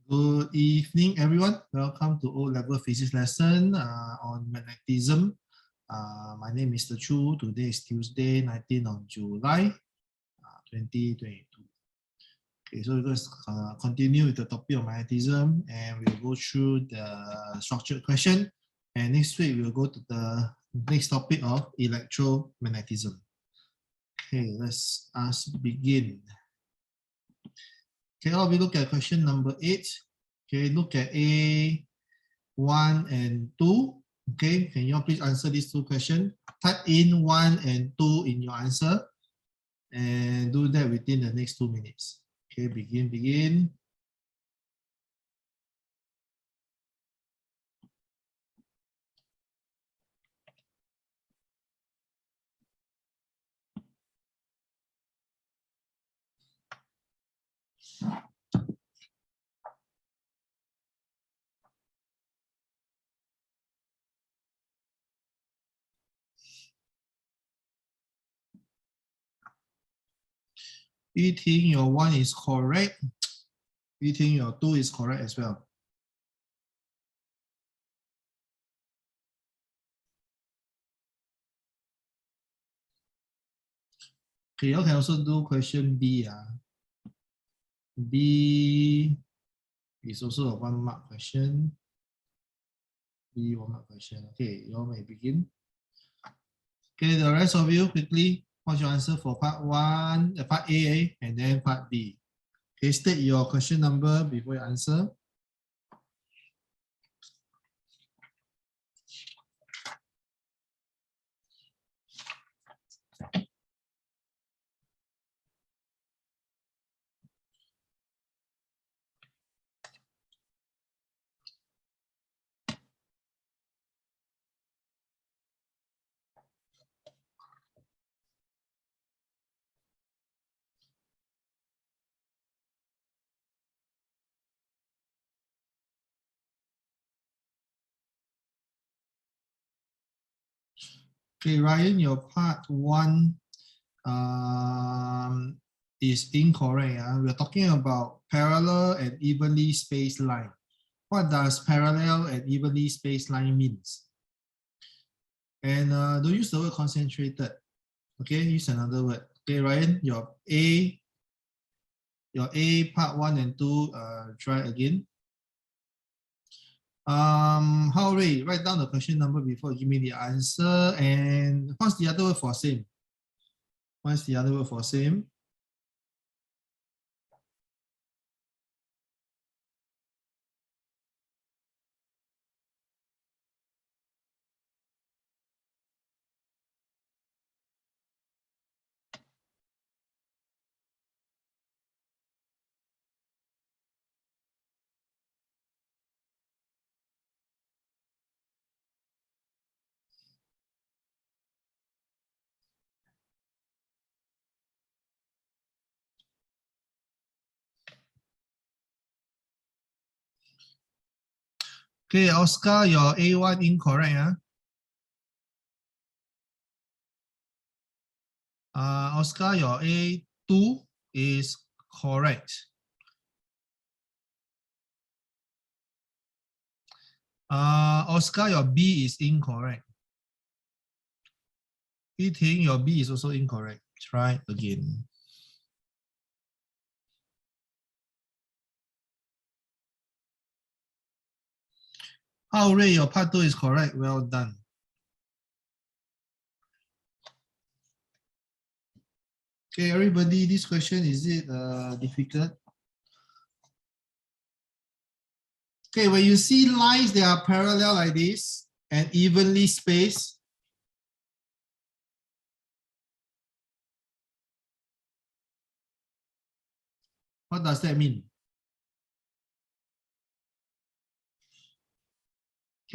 Good evening, everyone. Welcome to O-Level Physics lesson on magnetism. My name is Mr. Chu. Today is Tuesday, 19th of July, 2022. Okay, so we're going to continue with the topic of magnetism, and we'll go through the structured question. And next week, we'll go to the next topic of electromagnetism. Okay, let's begin. Okay, we look at question number 8. Okay, look at A1 and 2. Okay, can you all please answer these two questions? Type in 1 and 2 in your answer and do that within the next 2 minutes. Okay, begin. You think your 1 is correct? You think your 2 is correct as well? Okay, you can also do question B. B is also a 1-mark question. B 1-mark question. Okay, you all may begin. Okay, the rest of you quickly, what's your answer for part 1, part A, and then part B? Okay, state your question number before you answer. Okay, Ryan, your part 1 is incorrect. We're talking about parallel and evenly spaced line. What does parallel and evenly spaced line means? And don't use the word concentrated. Okay, use another word. Okay, Ryan, your A part 1 and 2, try again. How Ray, write down the question number before you give me the answer. And what's the other word for same? What's the other word for same? Okay, Oscar, your A1 incorrect. Oscar, your A2 is correct. Oscar, your B is incorrect. Yiting, your B is also incorrect. Try again. Hao Rui, your part 2 is correct. Well done. Okay, everybody, this question, is it difficult? Okay, when you see lines that are parallel like this and evenly spaced, what does that mean?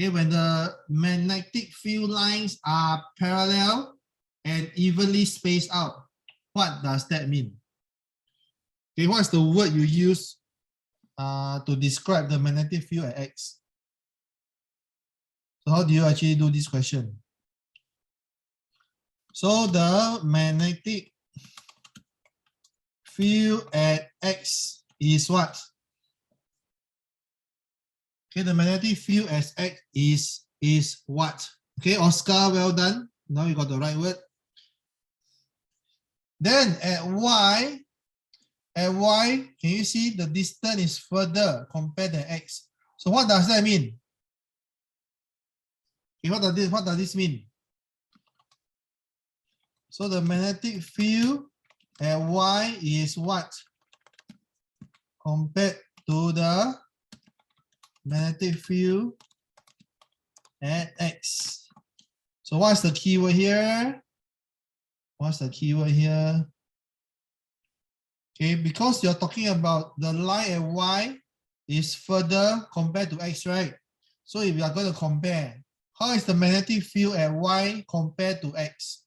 Okay, when the magnetic field lines are parallel and evenly spaced out, what does that mean? Okay, what's the word you use to describe the magnetic field at X? So how do you actually do this question? So the magnetic field at X is what? Okay, the magnetic field as X is what? Okay, Oscar, well done. Now you got the right word. Then at Y, can you see the distance is further compared to X? So what does that mean? Okay, what does this mean? So the magnetic field at Y is what? Compared to the magnetic field at X. So what's the keyword here? What's the keyword here? Okay, because you're talking about the line at Y is further compared to X, right? So if you are going to compare, how is the magnetic field at Y compared to X?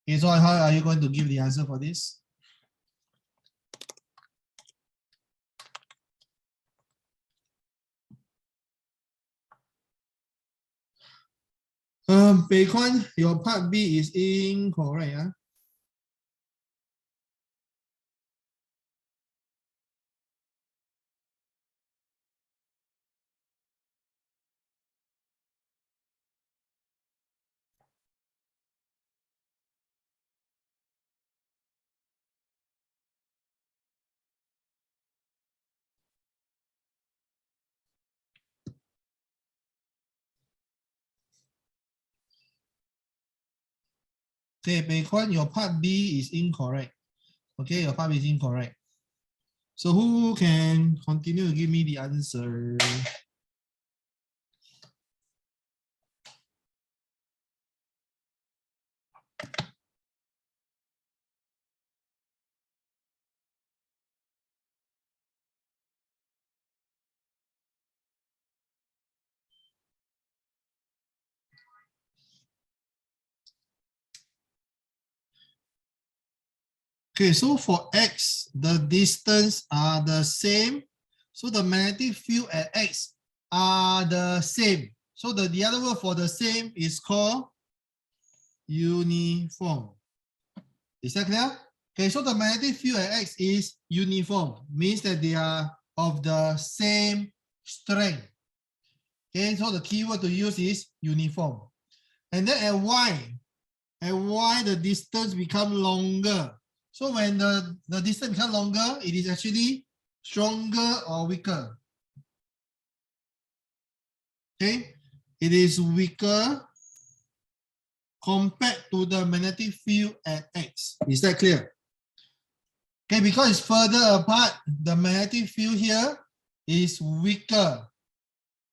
Okay, so how are you going to give the answer for this? Bei Kwan, your part B is incorrect. Huh? Okay, Bei Kwan, your part B is incorrect. Okay, your part B is incorrect. So who can continue to give me the answer? Okay, so for X, the distance are the same. So the magnetic field at X are the same. So the other word for the same is called uniform. Is that clear? Okay, so the magnetic field at X is uniform, means that they are of the same strength. Okay, so the keyword to use is uniform. And then at Y the distance become longer. So when the distance becomes longer, it is actually stronger or weaker. Okay, it is weaker compared to the magnetic field at X. Is that clear? Okay, because it's further apart, the magnetic field here is weaker.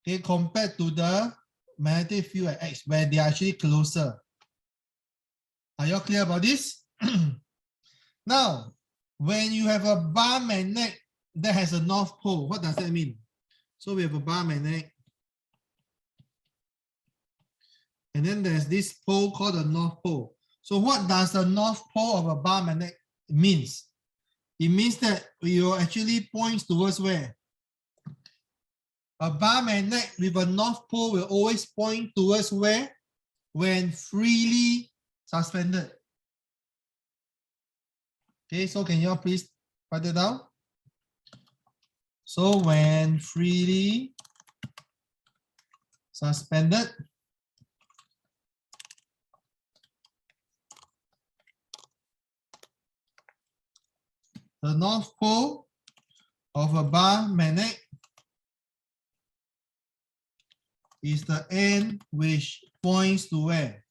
Okay, compared to the magnetic field at X, where they are actually closer. Are you all clear about this? Now, when you have a bar magnet that has a north pole, what does that mean? So we have a bar magnet, and then there's this pole called the north pole. So what does the north pole of a bar magnet means? It means that you actually points towards where? A bar magnet with a north pole will always point towards where? When freely suspended. Okay, so can you all please write it down? So when freely suspended, the north pole of a bar magnet is the end which points to where?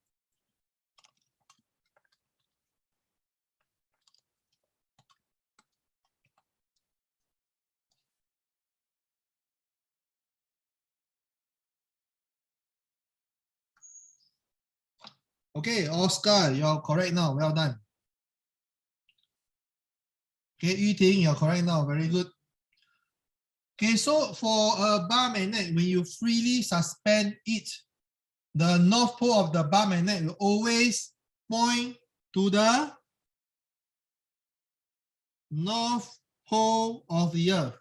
Okay, Oscar, you're correct now. Well done. Okay, Yuting, you're correct now. Very good. Okay, so for a bar magnet, when you freely suspend it, the north pole of the bar magnet will always point to the north pole of the Earth.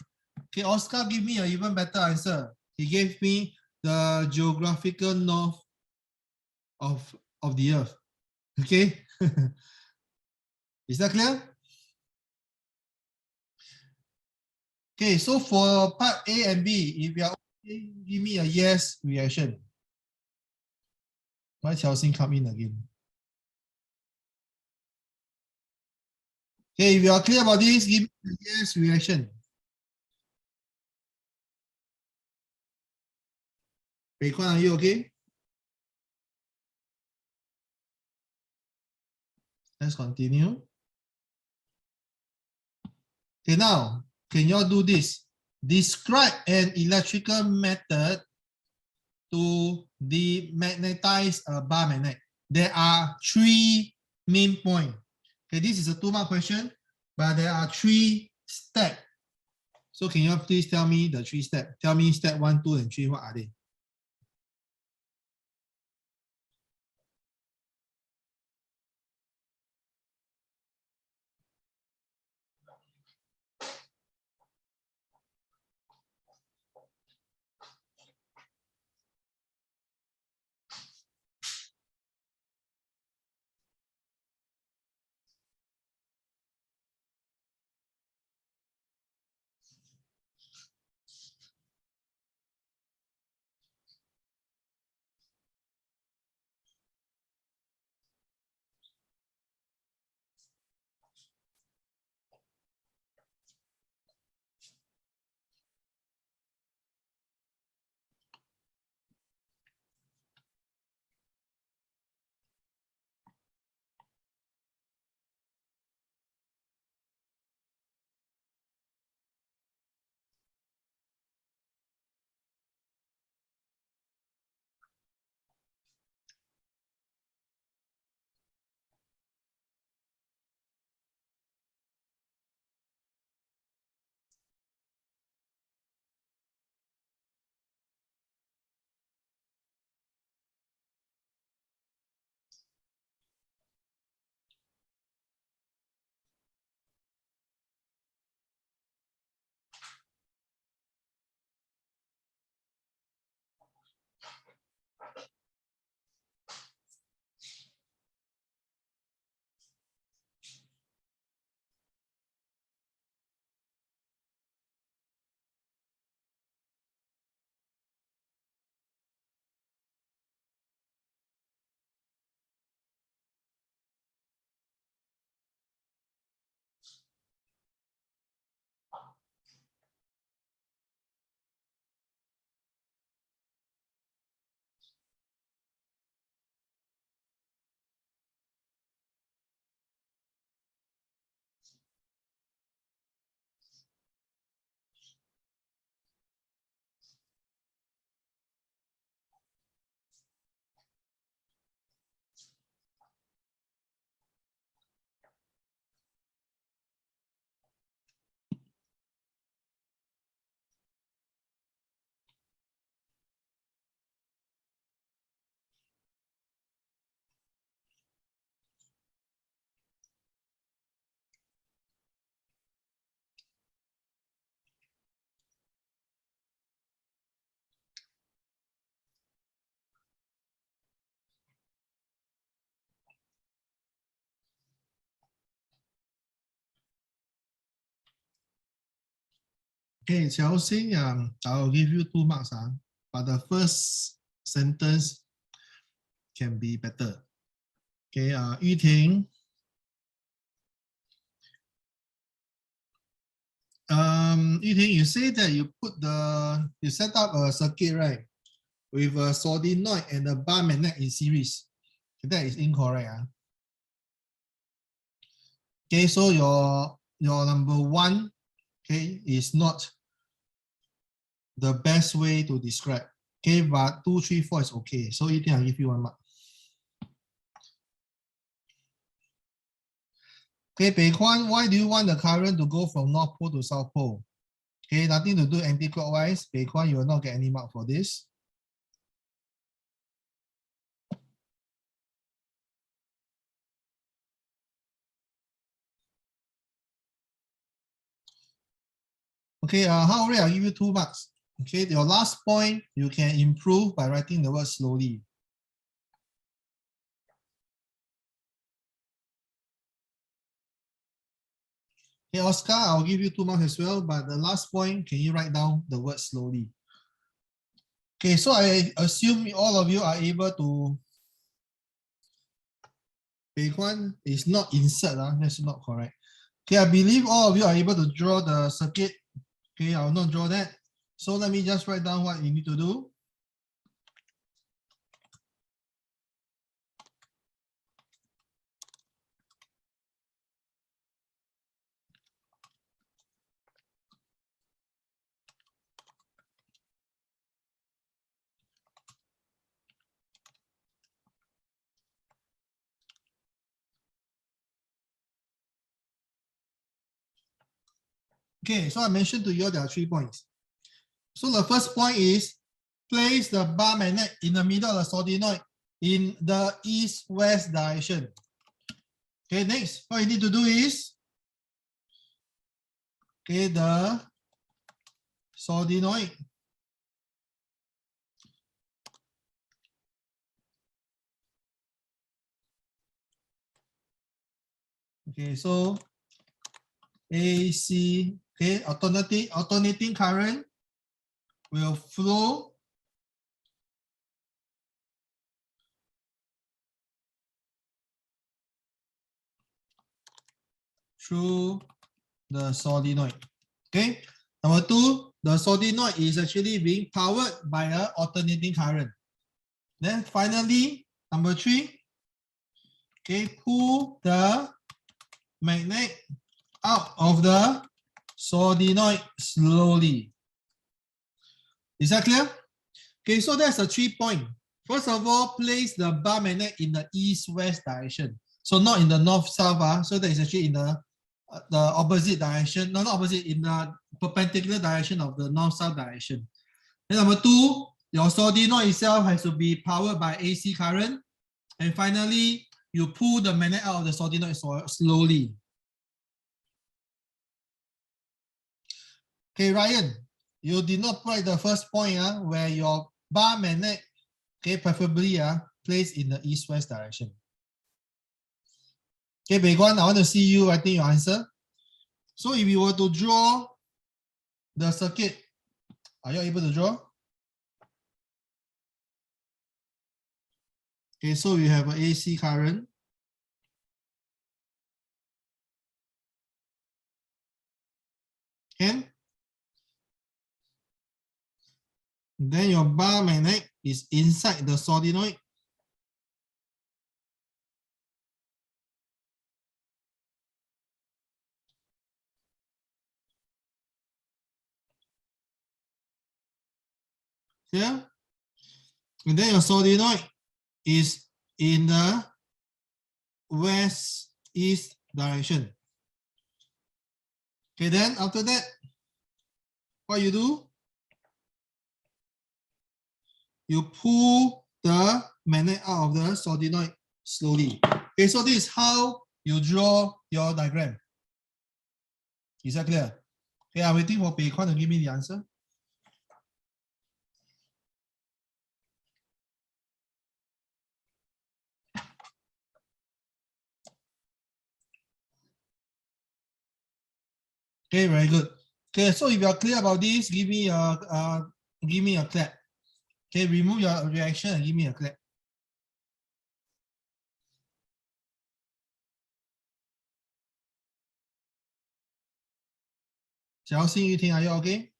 Okay, Oscar give me an even better answer. He gave me the geographical north of the Earth. Okay, is that clear? Okay, so for part A and B, if you are Okay, give me a yes reaction. Why Chelsea come in again? Okay, if you are clear about this, give me a yes reaction. Wei Kwan, are you okay? Let's continue. Okay, now, can you all do this? Describe an electrical method to demagnetize a bar magnet. There are 3 main points. Okay, this is a 2-mark question, but there are 3 steps. So can you all please tell me the 3 steps? Tell me step 1, 2, and 3, what are they? Okay, Chelsea, I'll give you 2 marks, but the first sentence can be better. Okay, Yuting, Yuting, you say that you set up a circuit, right, with a solenoid and a bar magnet in series. That is incorrect. Okay, so your number 1, okay, is not the best way to describe. Okay, but 2, 3, 4 is okay. So Yuting, I'll give you 1 mark. Okay, Bei Kwan, why do you want the current to go from North Pole to South Pole? Okay, nothing to do anti-clockwise. Bei Kwan, you will not get any mark for this. Okay, how I'll give you 2 marks. Okay, your last point, you can improve by writing the word slowly. Okay, Oscar, I'll give you 2 marks as well, but the last point, can you write down the word slowly? Okay, so I assume all of you are able to. Beiguan is not insert, that's not correct. Okay, I believe all of you are able to draw the circuit. Okay, I will not draw that. So let me just write down what you need to do. Okay, so I mentioned to you there are 3 points. So the first point is place the bar magnet in the middle of the solenoid in the east-west direction. Okay, next, what you need to do is, okay, the solenoid okay, so AC, okay, alternating current will flow through the solenoid. Okay. Number 2, the solenoid is actually being powered by an alternating current. Then finally, number 3, okay, pull the magnet out of the solenoid slowly. Is that clear? Okay, so that's a 3 point. First of all, place the bar magnet in the east-west direction. So not in the north-south, so that is actually in the opposite direction. No, not opposite, in the perpendicular direction of the north-south direction. Then number 2, your solenoid itself has to be powered by AC current. And finally, you pull the magnet out of the solenoid slowly. Okay, Ryan, you did not write the first point where your bar magnet, okay, preferably placed in the east-west direction. Okay, Beiguan, I want to see you writing your answer. So if you were to draw the circuit, are you able to draw? Okay, so we have an AC current. And then your bar magnet is inside the solenoid. Here. And then your solenoid is in the west-east direction. Okay, then after that, what you do? You pull the magnet out of the solenoid slowly. Okay, so this is how you draw your diagram. Is that clear? Okay, I'm waiting for Beiguan to give me the answer. Okay, very good. Okay, so if you are clear about this, give me a clap. Okay, remove your reaction and give me a clap. Xiaoxing, Yuting, are you okay?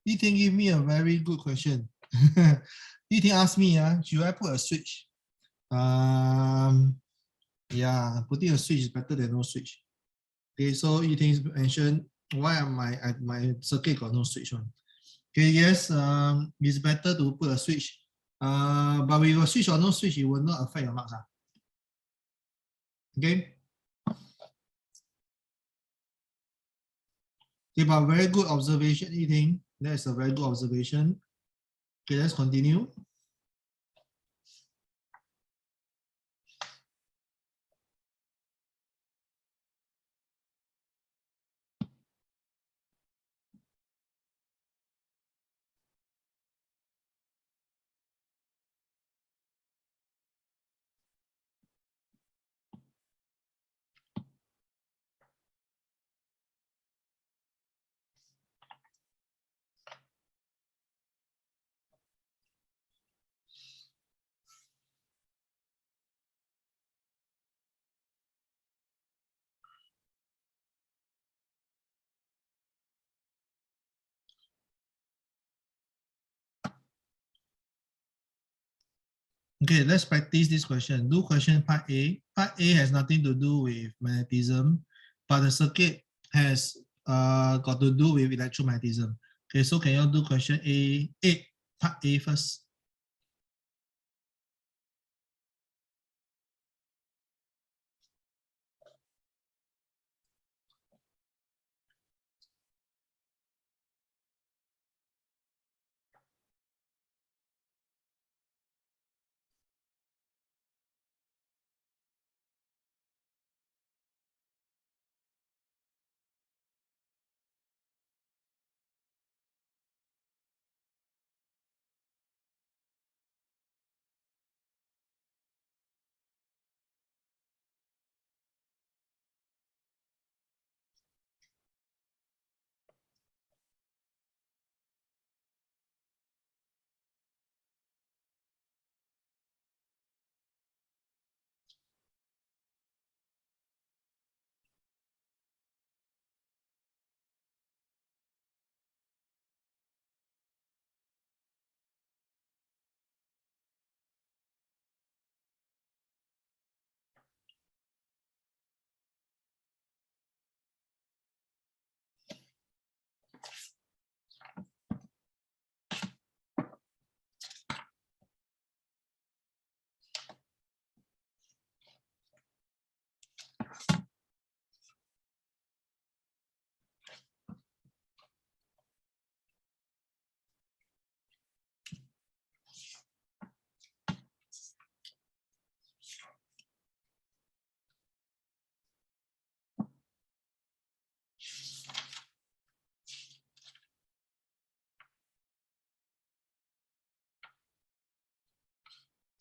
Yuting give me a very good question. Yuting asked me, should I put a switch? Yeah, putting a switch is better than no switch. Okay, so Yuting mentioned why am my circuit got no switch on. Okay, yes, it's better to put a switch. But with a switch or no switch, it will not affect your marks. Okay. Okay, but very good observation, Yiting. That's a very good observation. Okay, let's continue. Okay, let's practice this question. Do question part A. Part A has nothing to do with magnetism, but the circuit has got to do with electromagnetism. Okay, so can you do question A, part A first?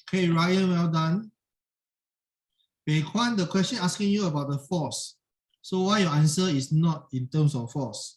Okay, Ryan, well done. Bei Kwan, the question asking you about the force. So why your answer is not in terms of force?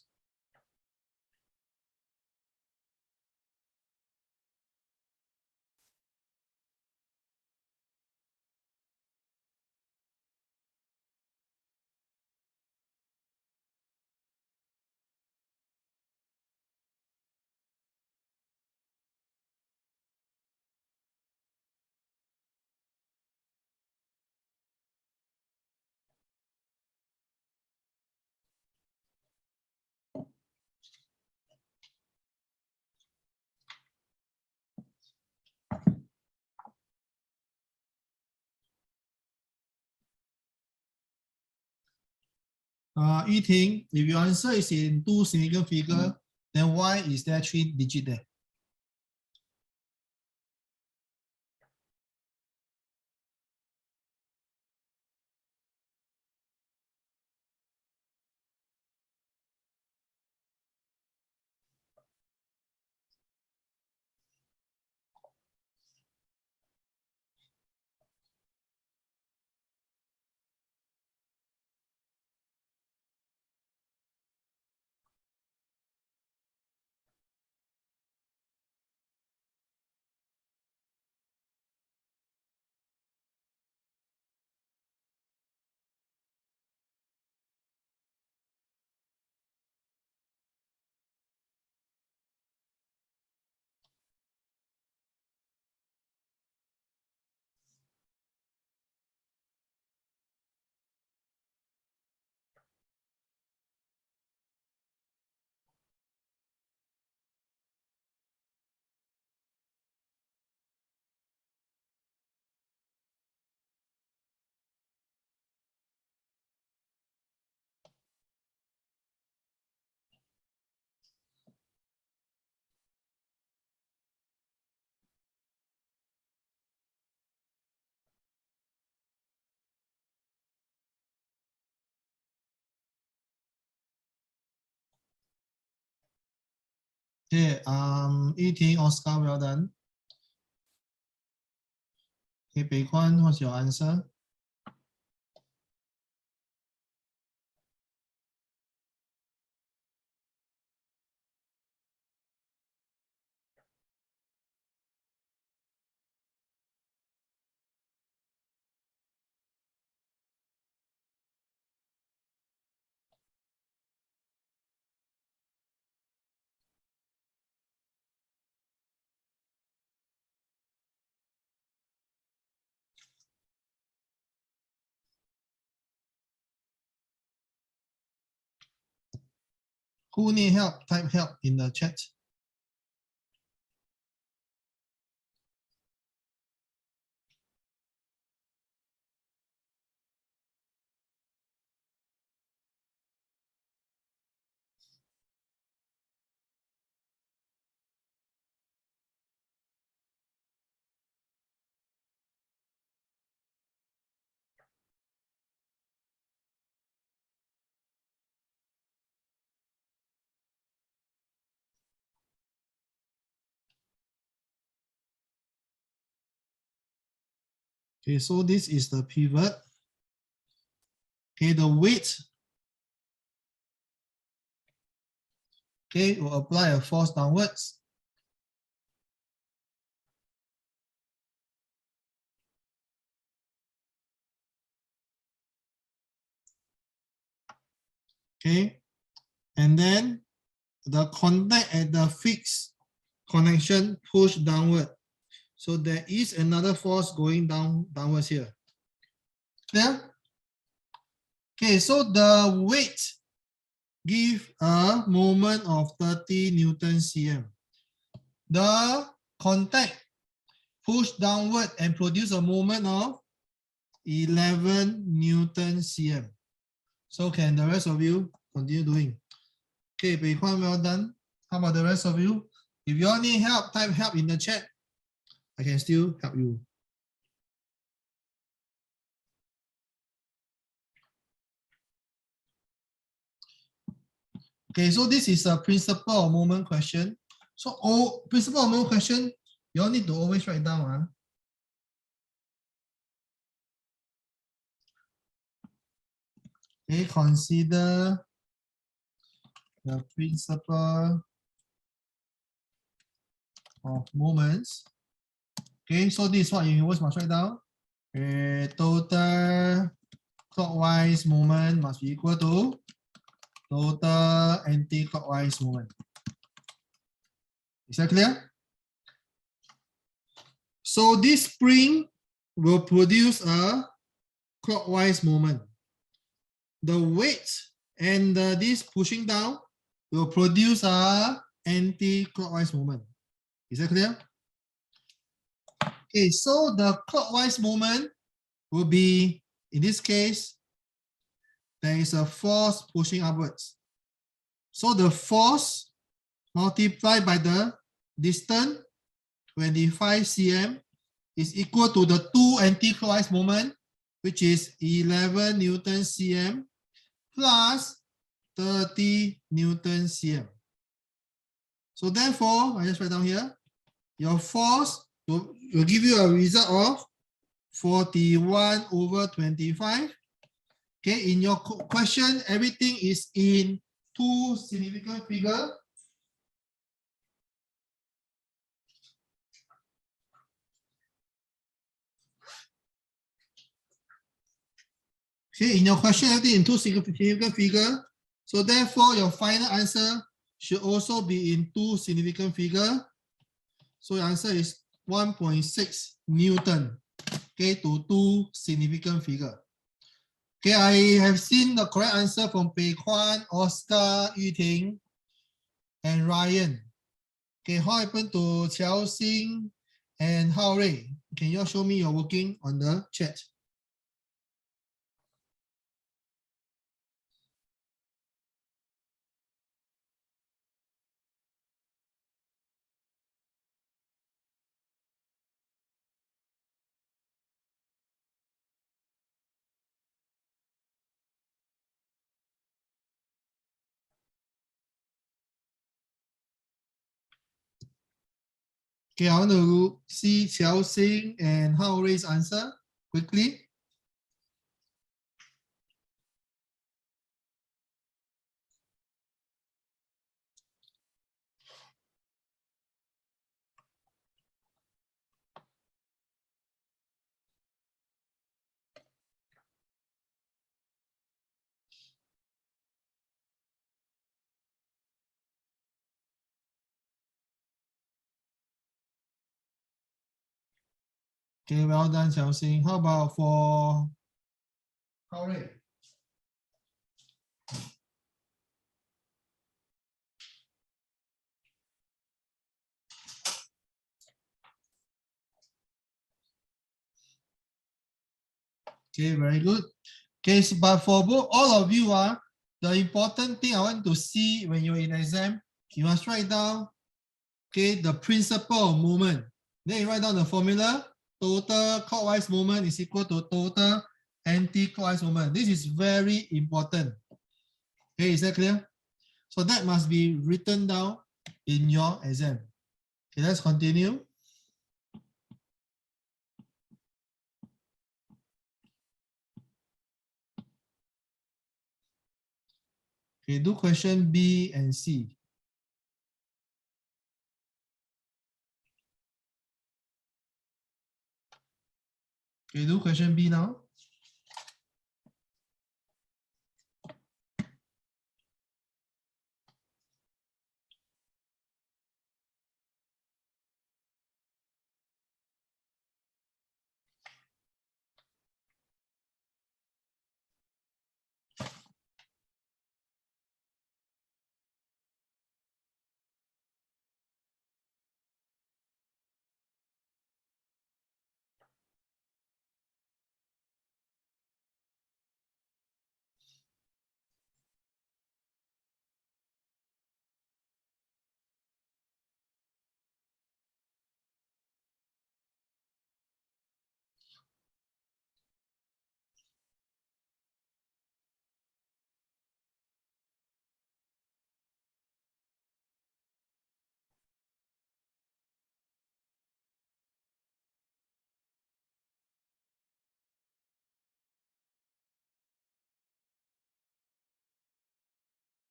Yiting, if your answer is in two significant figure, then why is there 3 digit there? Okay, Yiting, Oscar, well done. Okay, Bei Kwan, what's your answer? Who need help? Type help in the chat. Okay, so this is the pivot. Okay, the weight. Okay, will apply a force downwards. Okay, and then the contact at the fixed connection push downward. So there is another force going downwards here. Clear? Okay, so the weight give a moment of 30 Newton cm. The contact push downward and produce a moment of 11 Newton cm. So can the rest of you continue doing? Okay, Bei Kwan, well done. How about the rest of you? If you all need help, type help in the chat. I can still help you. Okay, so this is a principle of moment question. So principle of moment question, you all need to always write down. Okay, consider the principle of moments. Okay, so this is what you always must write down. Total clockwise moment must be equal to total anti-clockwise moment. Is that clear? So this spring will produce a clockwise moment. The weight and this pushing down will produce a anti-clockwise moment. Is that clear? Okay, so the clockwise moment will be, in this case, there is a force pushing upwards. So the force multiplied by the distance, 25 cm, is equal to the 2 anti-clockwise moment, which is 11 Newton cm plus 30 Newton cm. So therefore, I just write down here, your force will give you a result of 41 over 25. Okay, in your question, everything is in two significant figures. Okay, in your question, everything in two significant figures. So therefore, your final answer should also be in two significant figures. So your answer is 1.6 Newton. Okay, to two significant figures. Okay, I have seen the correct answer from Bei Kwan, Oscar, Yuting, and Ryan. Okay, how happened to Qiao Xing and Hao Rui? Can you show me your working on the chat? Okay, I want to see Qiao Xing and Hao Rui's answer quickly. Okay, well done, Qiao Xing. How about for Hao Rui? Okay, very good. Okay, so, but for all of you, the important thing I want to see when you're in exam, you must write down, okay, the principle of movement. Then you write down the formula. Total clockwise movement is equal to total anti-clockwise movement. This is very important. Okay, is that clear? So that must be written down in your exam. Okay, let's continue. Okay, do question B and C. Okay, do question B now.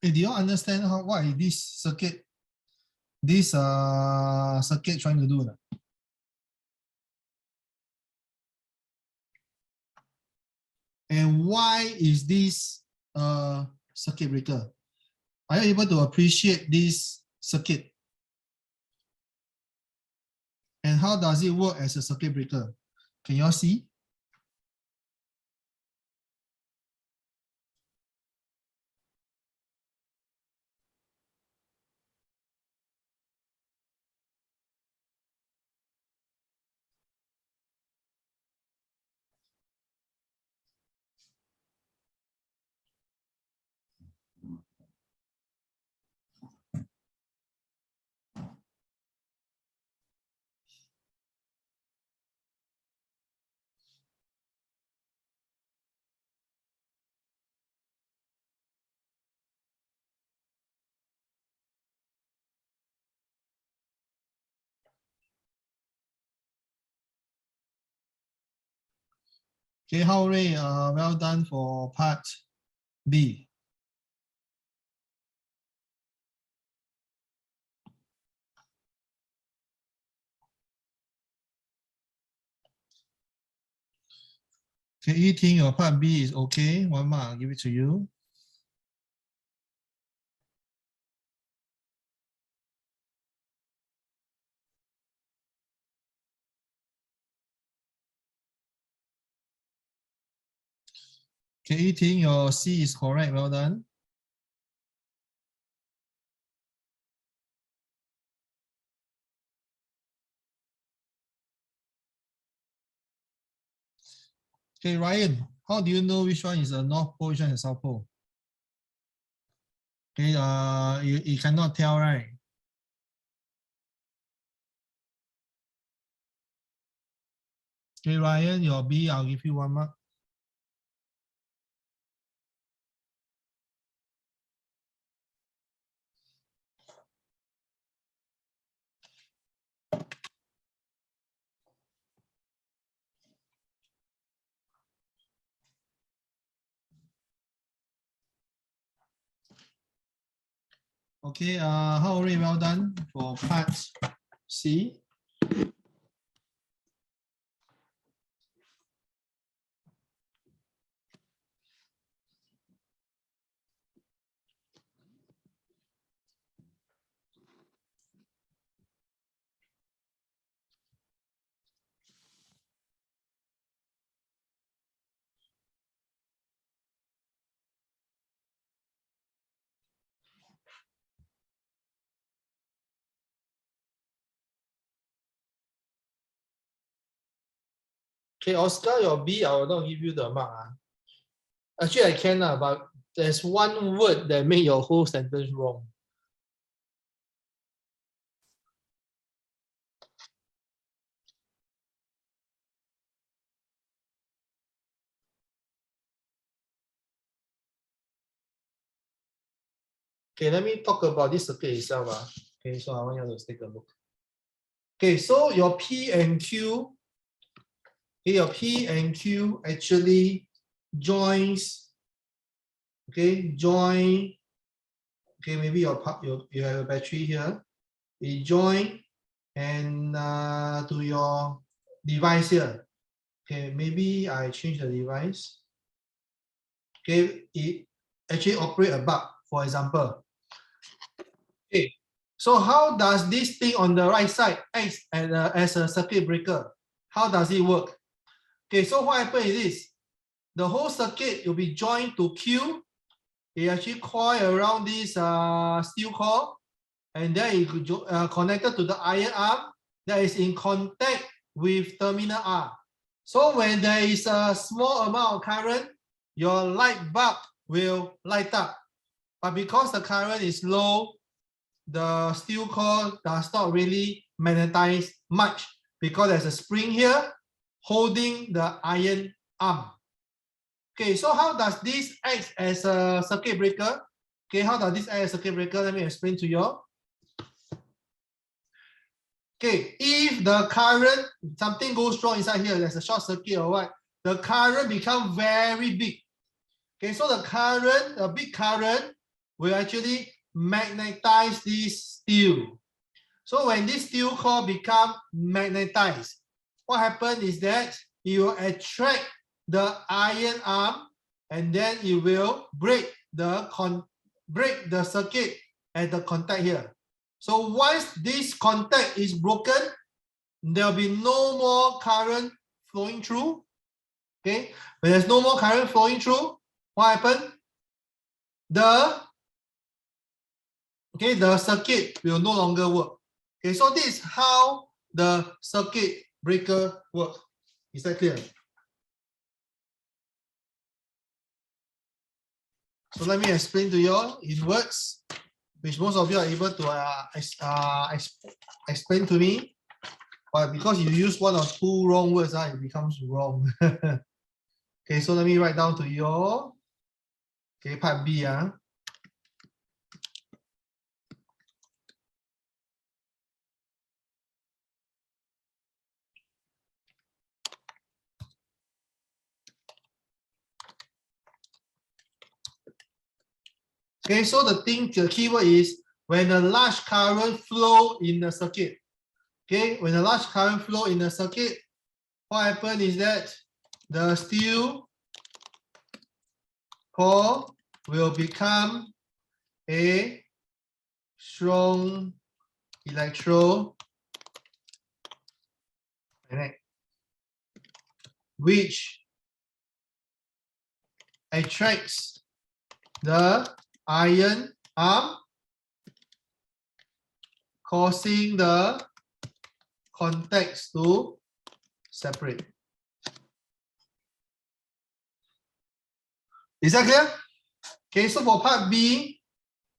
Hey, do you understand what is this circuit? This circuit trying to do? And why is this circuit breaker? Are you able to appreciate this circuit? And how does it work as a circuit breaker? Can you all see? Okay, Hao Rui, well done for part B. Okay, you think your part B is okay? 1 mark, I'll give it to you. Okay, you think your C is correct? Well done. Okay, Ryan, how do you know which one is a North Pole, which one is South Pole? Okay, you cannot tell, right? Okay, Ryan, your B, I'll give you 1 mark. Okay, Hao Rui, well done for part C. Okay, Oscar, your B, I will not give you the mark. Actually, I can, but there's one word that make your whole sentence wrong. Okay, let me talk about this circuit itself. Okay, so I want you to take a look. Okay, so your P and Q, okay, your P and Q actually joins, okay, join, okay, maybe you have a battery here, it join and to your device here. Okay, maybe I change the device. Okay, it actually operate a buck, for example. Okay, so how does this thing on the right side act as a circuit breaker? How does it work? Okay, so what happens is this. The whole circuit will be joined to Q. It actually coil around this steel core, and then it connected to the iron arm that is in contact with terminal R. So when there is a small amount of current, your light bulb will light up. But because the current is low, the steel core does not really magnetize much because there's a spring here holding the iron arm. Okay, so how does this act as a circuit breaker? Okay, how does this act as a circuit breaker? Let me explain to you. Okay, if the current, something goes wrong inside here, there's a short circuit or what, the current becomes very big. Okay, so the current, a big current, will actually magnetize this steel. So when this steel core become magnetized, what happens is that it will attract the iron arm, and then it will break the circuit at the contact here. So once this contact is broken, there'll be no more current flowing through. Okay, when there's no more current flowing through, what happens? The circuit will no longer work. Okay, so this is how the circuit breaker works. Is that clear? So let me explain to you all in words, which most of you are able to explain to me. But because you use one or two wrong words, it becomes wrong. Okay, so let me write down to you all. Okay, part B. Okay, so the keyword is when a large current flow in the circuit. Okay, when a large current flow in the circuit, what happens is that the steel core will become a strong electromagnet, which attracts the iron arm, causing the contacts to separate. Is that clear? Okay, so for part B,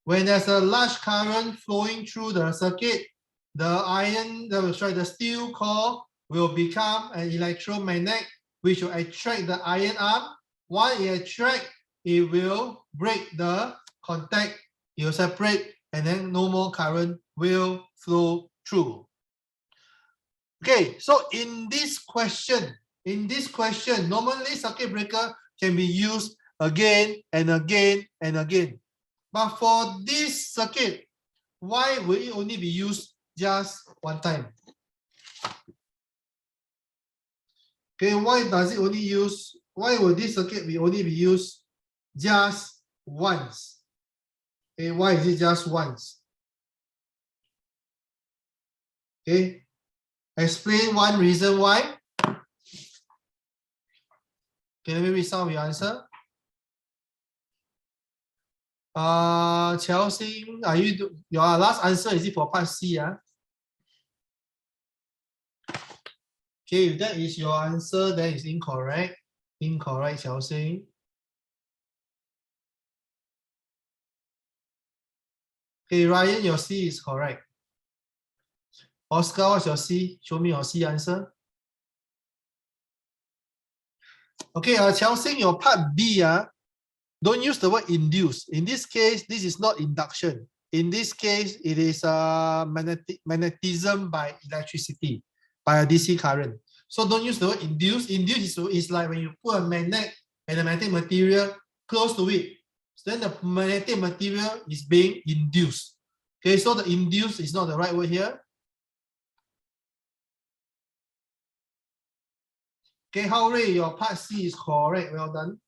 when there's a large current flowing through the circuit, the steel core will become an electromagnet, which will attract the iron arm. Once it attracts, it will break the contact, it will separate, and then no more current will flow through. Okay, so in this question, normally circuit breaker can be used again and again and again. But for this circuit, why will it only be used just one time? Okay, why will this circuit only be used just once? Okay, why is it just once? Okay, explain one reason why. Okay, let me read some of your answer. Chelsea, your last answer is it for part C? Okay, if that is your answer, then it's incorrect. Incorrect, Xiaoxing. Okay, Ryan, your C is correct. Oscar, what's your C? Show me your C answer. Okay, Xiaoxing, your part B, don't use the word induce. In this case, this is not induction. In this case, it is magnetism by electricity, by a DC current. So don't use the word induce. Induce is like when you put a magnet and a magnetic material close to it. So then the magnetic material is being induced. Okay, so the induce is not the right word here. Okay, Hao Rui, your part C is correct. Well done.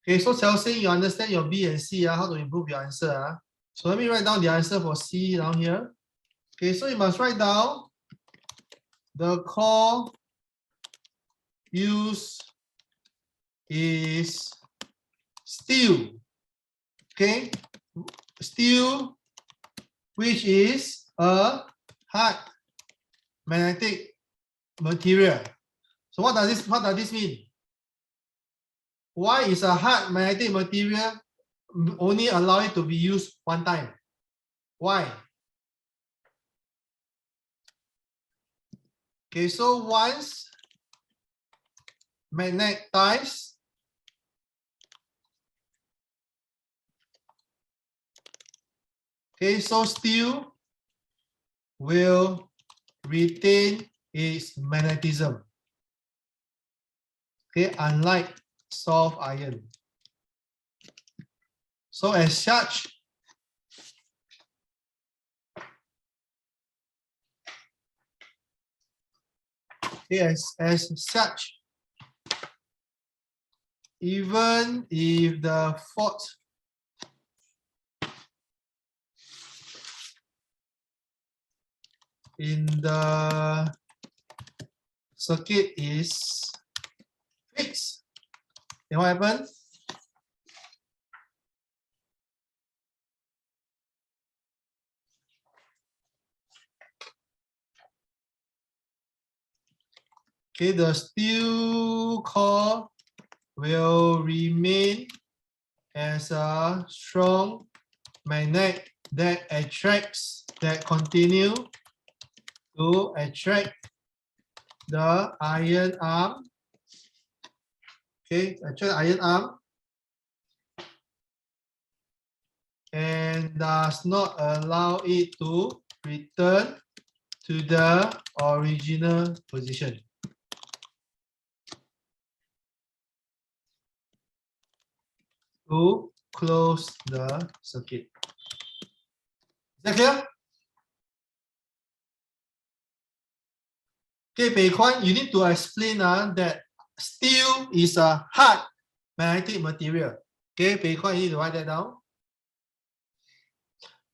Okay, so Chelsea, you understand your B and C, how to improve your answer. So let me write down the answer for C down here. Okay, so you must write down the core use is steel. Okay, steel, which is a hard magnetic material. So what does this mean? Why is a hard magnetic material only allow it to be used one time? Why? Okay, so once magnetized, okay, so steel will retain its magnetism. Okay, unlike soft iron. So as such, okay, as such, even if the fault in the circuit is fixed, then what happens? Okay, the steel core will remain as a strong magnet that continue to attract the iron arm. Okay, attract iron arm and does not allow it to return to the original position. To close the circuit. Is that clear? Okay, Pei Kuan, you need to explain that steel is a hard magnetic material. Okay, Pei Kuan, you need to write that down.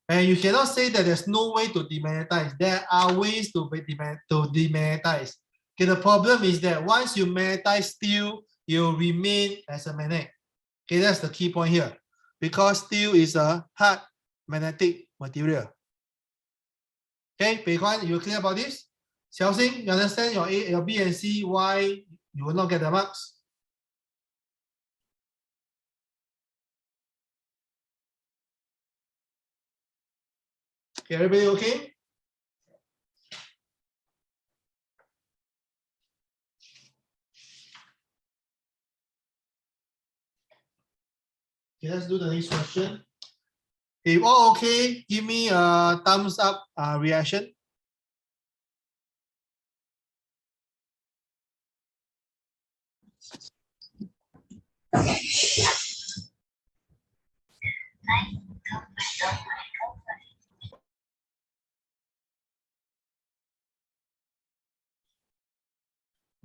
And you cannot say that there's no way to demagnetize. There are ways to demagnetize. Okay, the problem is that once you magnetize steel, it will remain as a magnet. Okay, that's the key point here. Because steel is a hard magnetic material. Okay, Pei Kuan, you clear about this? Xiaoxing, you understand your A, your B and C, why you will not get the marks? Okay, everybody okay? Okay, let's do the next question. If all okay, give me a thumbs up reaction.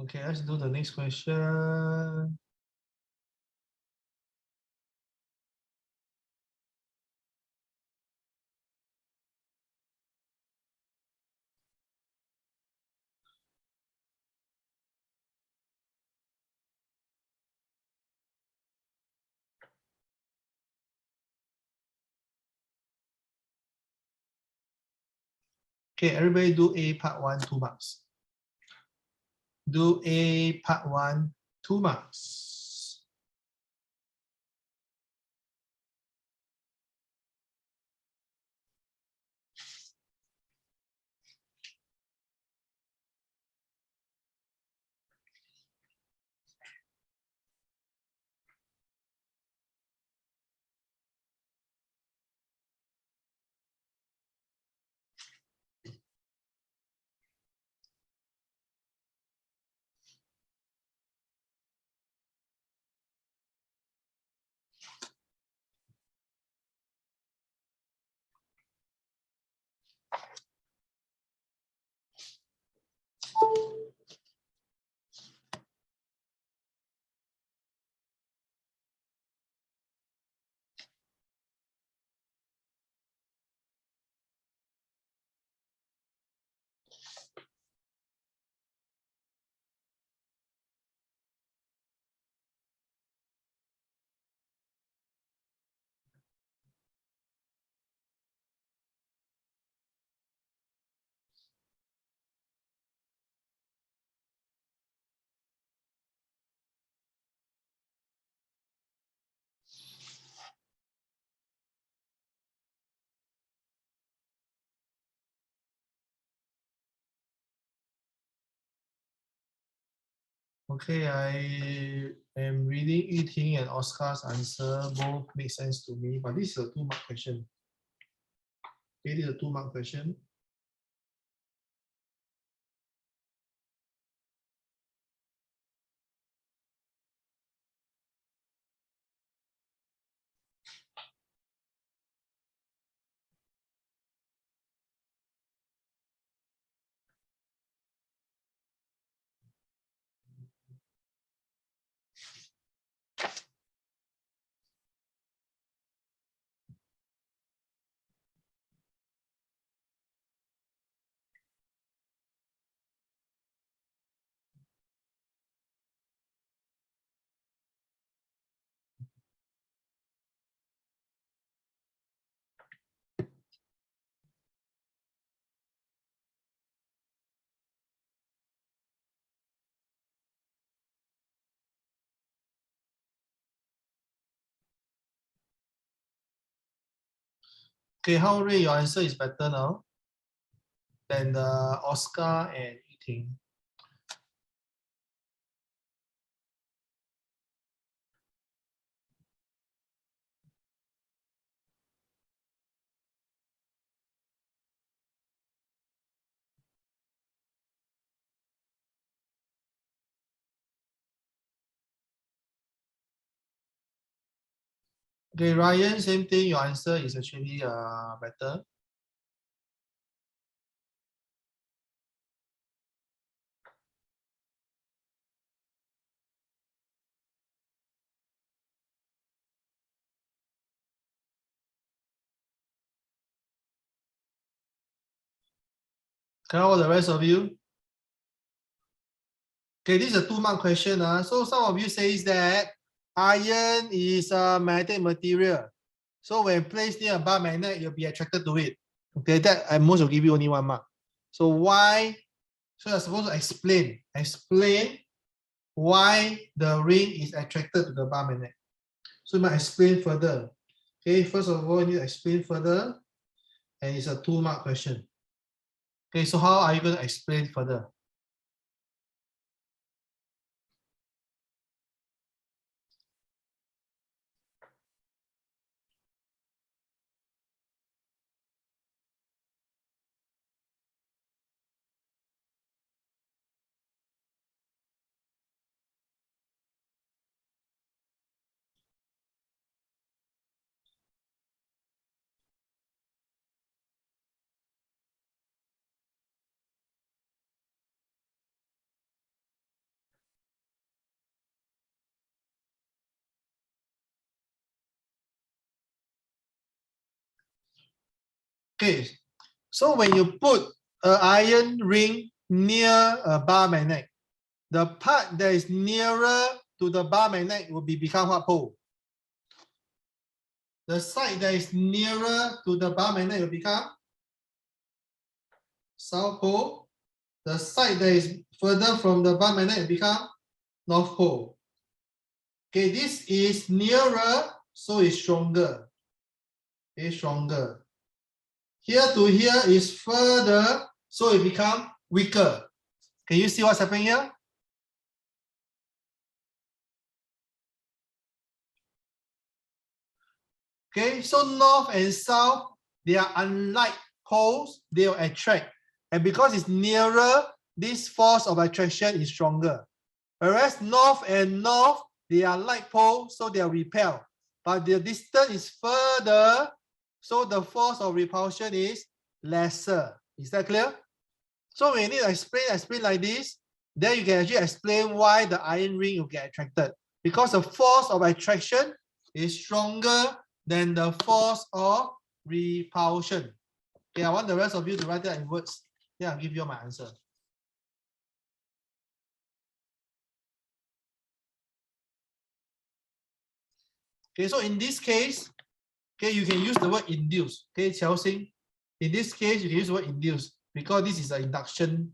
Okay, let's do the next question. Okay, everybody do A part 1, 2 marks. Do A part 1, 2 marks. Okay, I am reading Yiting and Oscar's answer. Both make sense to me, but this is a 2 mark question. Okay, this is a 2 mark question. Okay, how Ray, your answer is better now than the Oscar and Yiting. Okay, Ryan, same thing. Your answer is actually better. Okay, how about the rest of you? Okay, this is a 2 mark question. So some of you says that iron is a magnetic material. So when placed near a bar magnet, you'll be attracted to it. Okay, that at most will give you only 1 mark. So why? So you're supposed to explain why the ring is attracted to the bar magnet. So you might explain further. Okay, first of all, you need to explain further, and it's a 2 mark question. Okay, so how are you going to explain further? Okay, so when you put an iron ring near a bar magnet, the part that is nearer to the bar magnet will become what pole? The side that is nearer to the bar magnet will become South pole. The side that is further from the bar magnet become North pole. Okay, this is nearer, so it's stronger. Okay, stronger. Here to here is further, so it become weaker. Can you see what's happening here? Okay, so north and south, they are unlike poles, they will attract. And because it's nearer, this force of attraction is stronger. Whereas north and north, they are like poles, so they are repel. But the distance is further, so the force of repulsion is lesser. Is that clear? So when you need to explain like this, then you can actually explain why the iron ring will get attracted. Because the force of attraction is stronger than the force of repulsion. Okay, I want the rest of you to write that in words. Then I'll give you my answer. Okay, so in this case, okay, you can use the word induce. Okay, Qiao Xing. In this case, you can use the word induce because this is an induction.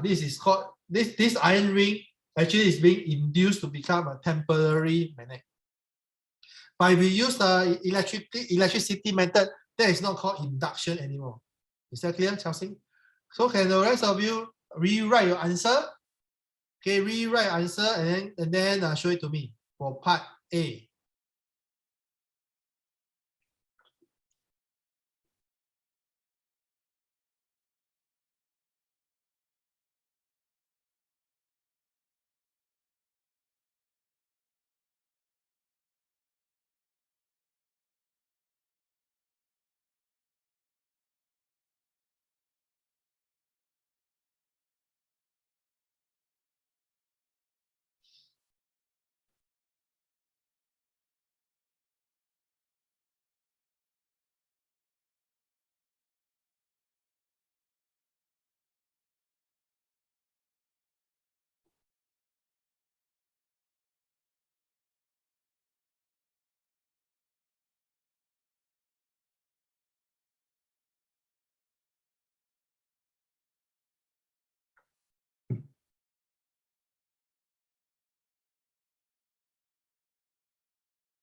This is called this iron ring actually is being induced to become a temporary magnet. But if we use the electricity method, that is not called induction anymore. Is that clear, Qiao Xing? So can the rest of you rewrite your answer? Okay, rewrite answer and then show it to me for part A.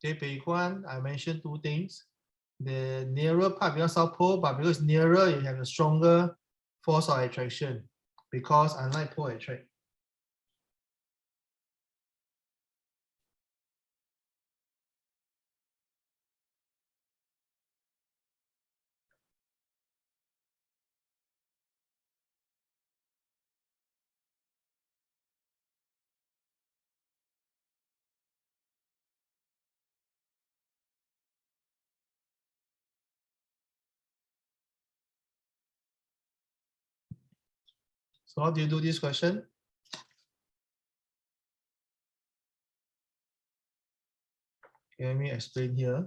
Okay, Pei Huan, I mentioned two things. The nearer part because South Pole, but because nearer, you have a stronger force of attraction because unlike pole attract. So how do you do this question? Okay, let me explain here.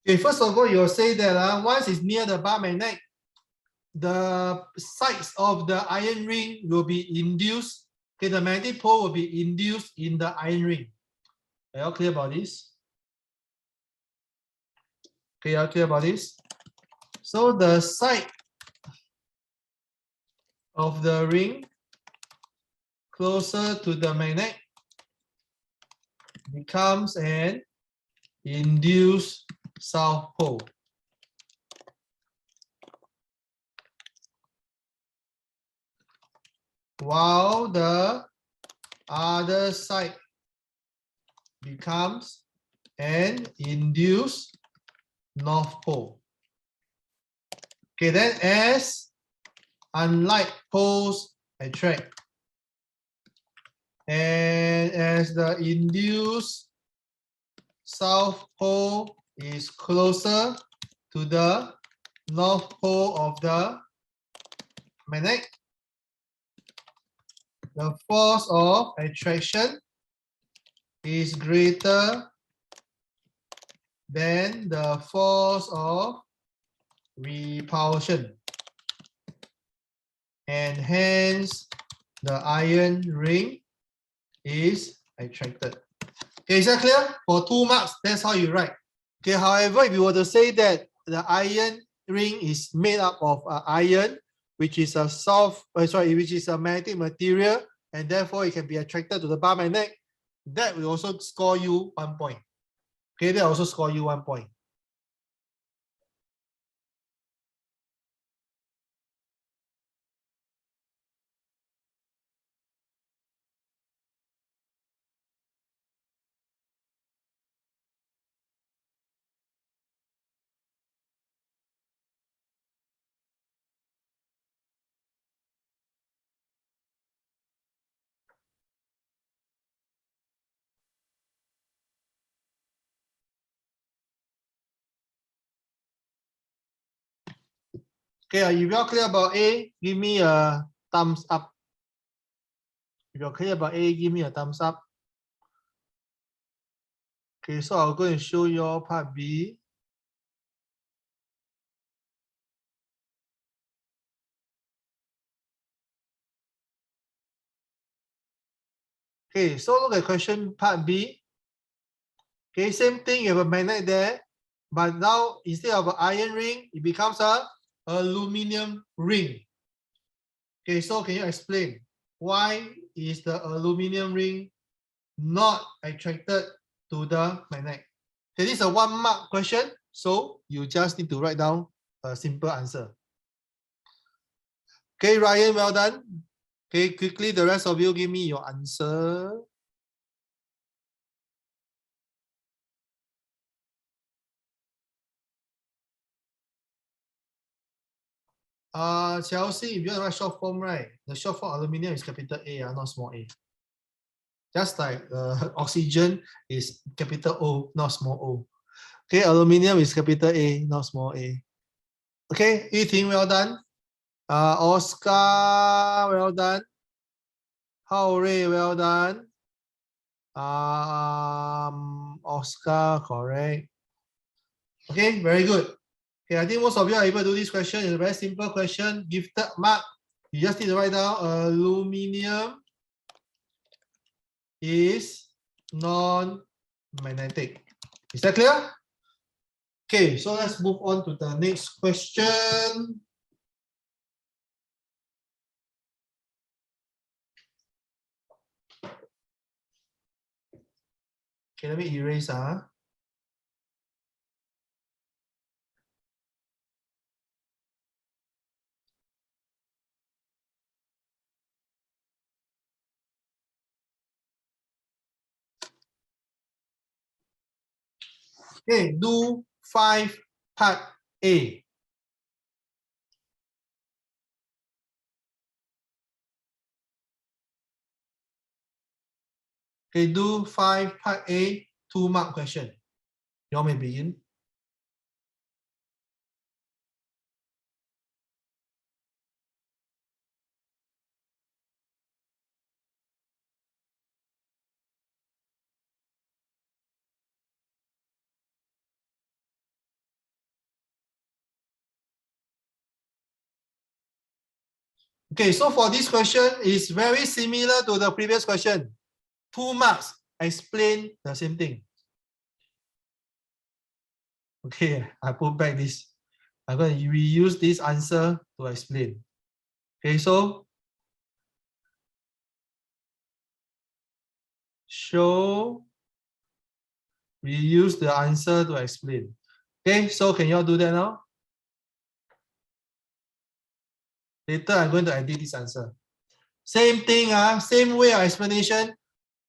Okay, first of all, you'll say that once it's near the bar magnet, the sides of the iron ring will be induced. Okay, the magnetic pole will be induced in the iron ring. Are you all clear about this? Okay, are you clear about this? So the side of the ring closer to the magnet becomes an induced south pole. While the other side becomes an induced north pole. Okay, then as unlike poles attract, and as the induced south pole is closer to the north pole of the magnet, the force of attraction is greater than the force of repulsion, and hence the iron ring is attracted. Okay, is that clear? For 2 marks, that's how you write. Okay, however, if you were to say that the iron ring is made up of iron, which is a which is a magnetic material, and therefore it can be attracted to the bar magnet, that will also score you 1 point. Okay, that will also score you 1 point. Okay, if you're clear about A, give me a thumbs up. If you're clear about A, give me a thumbs up. Okay, so I'll go and show you part B. Okay, so look at question part B. Okay, same thing, you have a magnet there, but now instead of an iron ring, it becomes a aluminum ring. Okay, so can you explain why is the aluminum ring not attracted to the magnet? Okay, this is a 1 mark question, so you just need to write down a simple answer. Okay, Ryan, well done. Okay, quickly, the rest of you give me your answer. Chelsea, if you want to write short form, right? The short form aluminium is capital A, not small a. Just like oxygen is capital O, not small o. Okay, aluminium is capital A, not small a. Okay, Yiting, well done. Oscar, well done. Hao Rui, well done. Oscar, correct. Okay, very good. Okay, I think most of you are able to do this question. It's a very simple question. Gifted mark. You just need to write down aluminium is non-magnetic. Is that clear? Okay, so let's move on to the next question. Okay, let me erase. Okay, do 5 part A. Okay, do 5 part A, 2 mark question. You all may begin. Okay, so for this question, it's very similar to the previous question. 2 marks, explain the same thing. Okay, I put back this. I'm going to reuse this answer to explain. Okay, so show, reuse the answer to explain. Okay, so can you all do that now? Later, I'm going to edit this answer. Same thing, same way of explanation.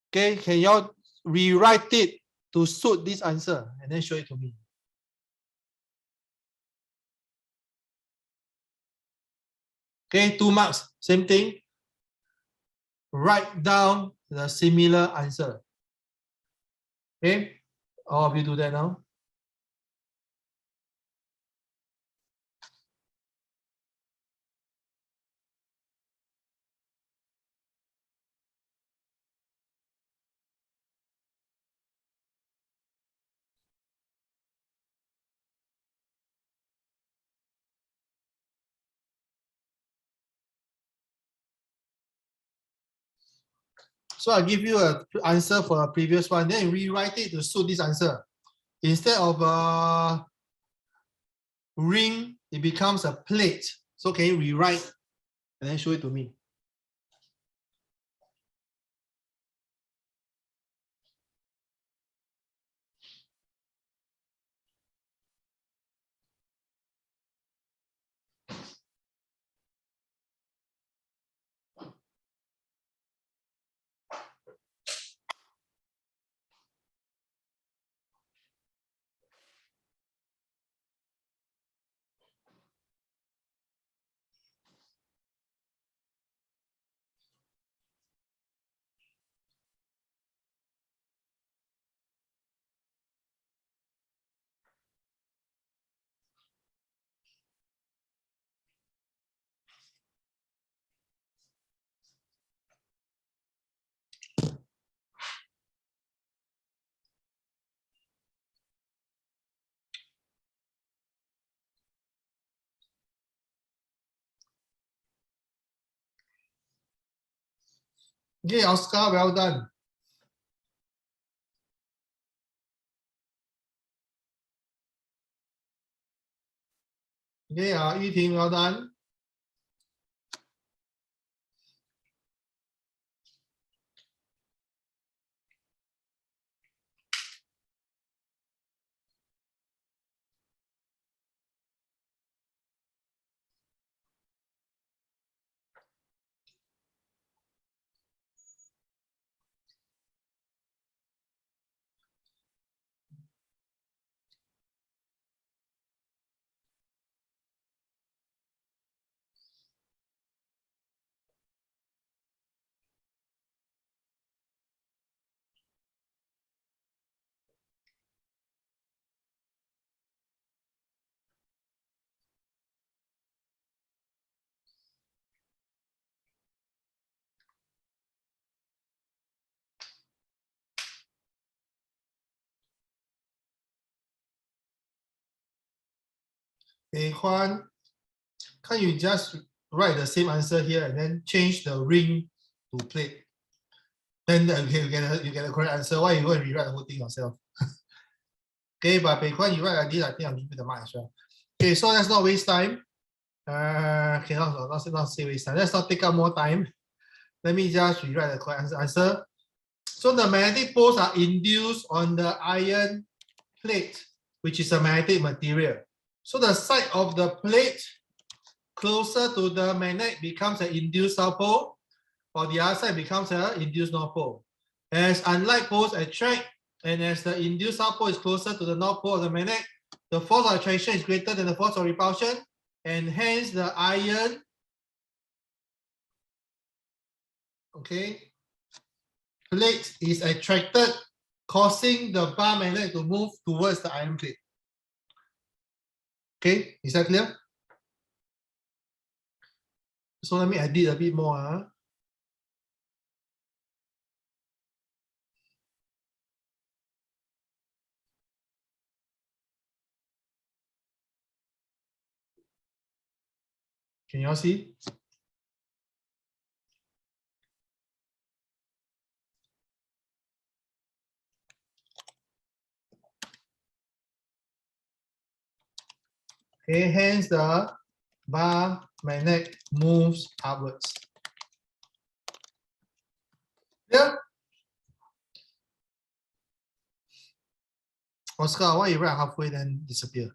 Okay, can you all rewrite it to suit this answer and then show it to me? Okay, 2 marks, same thing. Write down the similar answer. Okay, all of you do that now. So I give you an answer for a previous one, then you rewrite it to suit this answer. Instead of a ring, it becomes a plate. So can you rewrite and then show it to me? Okay, Oscar, well done. Okay, Yuting, well done. Hey, Juan, can't you just write the same answer here and then change the ring to plate? Then you get a correct answer. Why you go and rewrite the whole thing yourself? Okay, but Beikwan, you write like this, I think I'll give you the mark as well. Okay, so let's not waste time. Okay, not say waste time. Let's not take up more time. Let me just rewrite the correct answer. So the magnetic poles are induced on the iron plate, which is a magnetic material. So the side of the plate closer to the magnet becomes an induced south pole, while the other side becomes an induced north pole. As unlike poles attract, and as the induced south pole is closer to the north pole of the magnet, the force of attraction is greater than the force of repulsion, and hence the iron, okay, plate is attracted, causing the bar magnet to move towards the iron plate. Okay, is that clear? So let me edit a bit more. Can you all see? Okay, hence the bar magnet moves upwards. Yeah. Oscar, why you write halfway then disappear?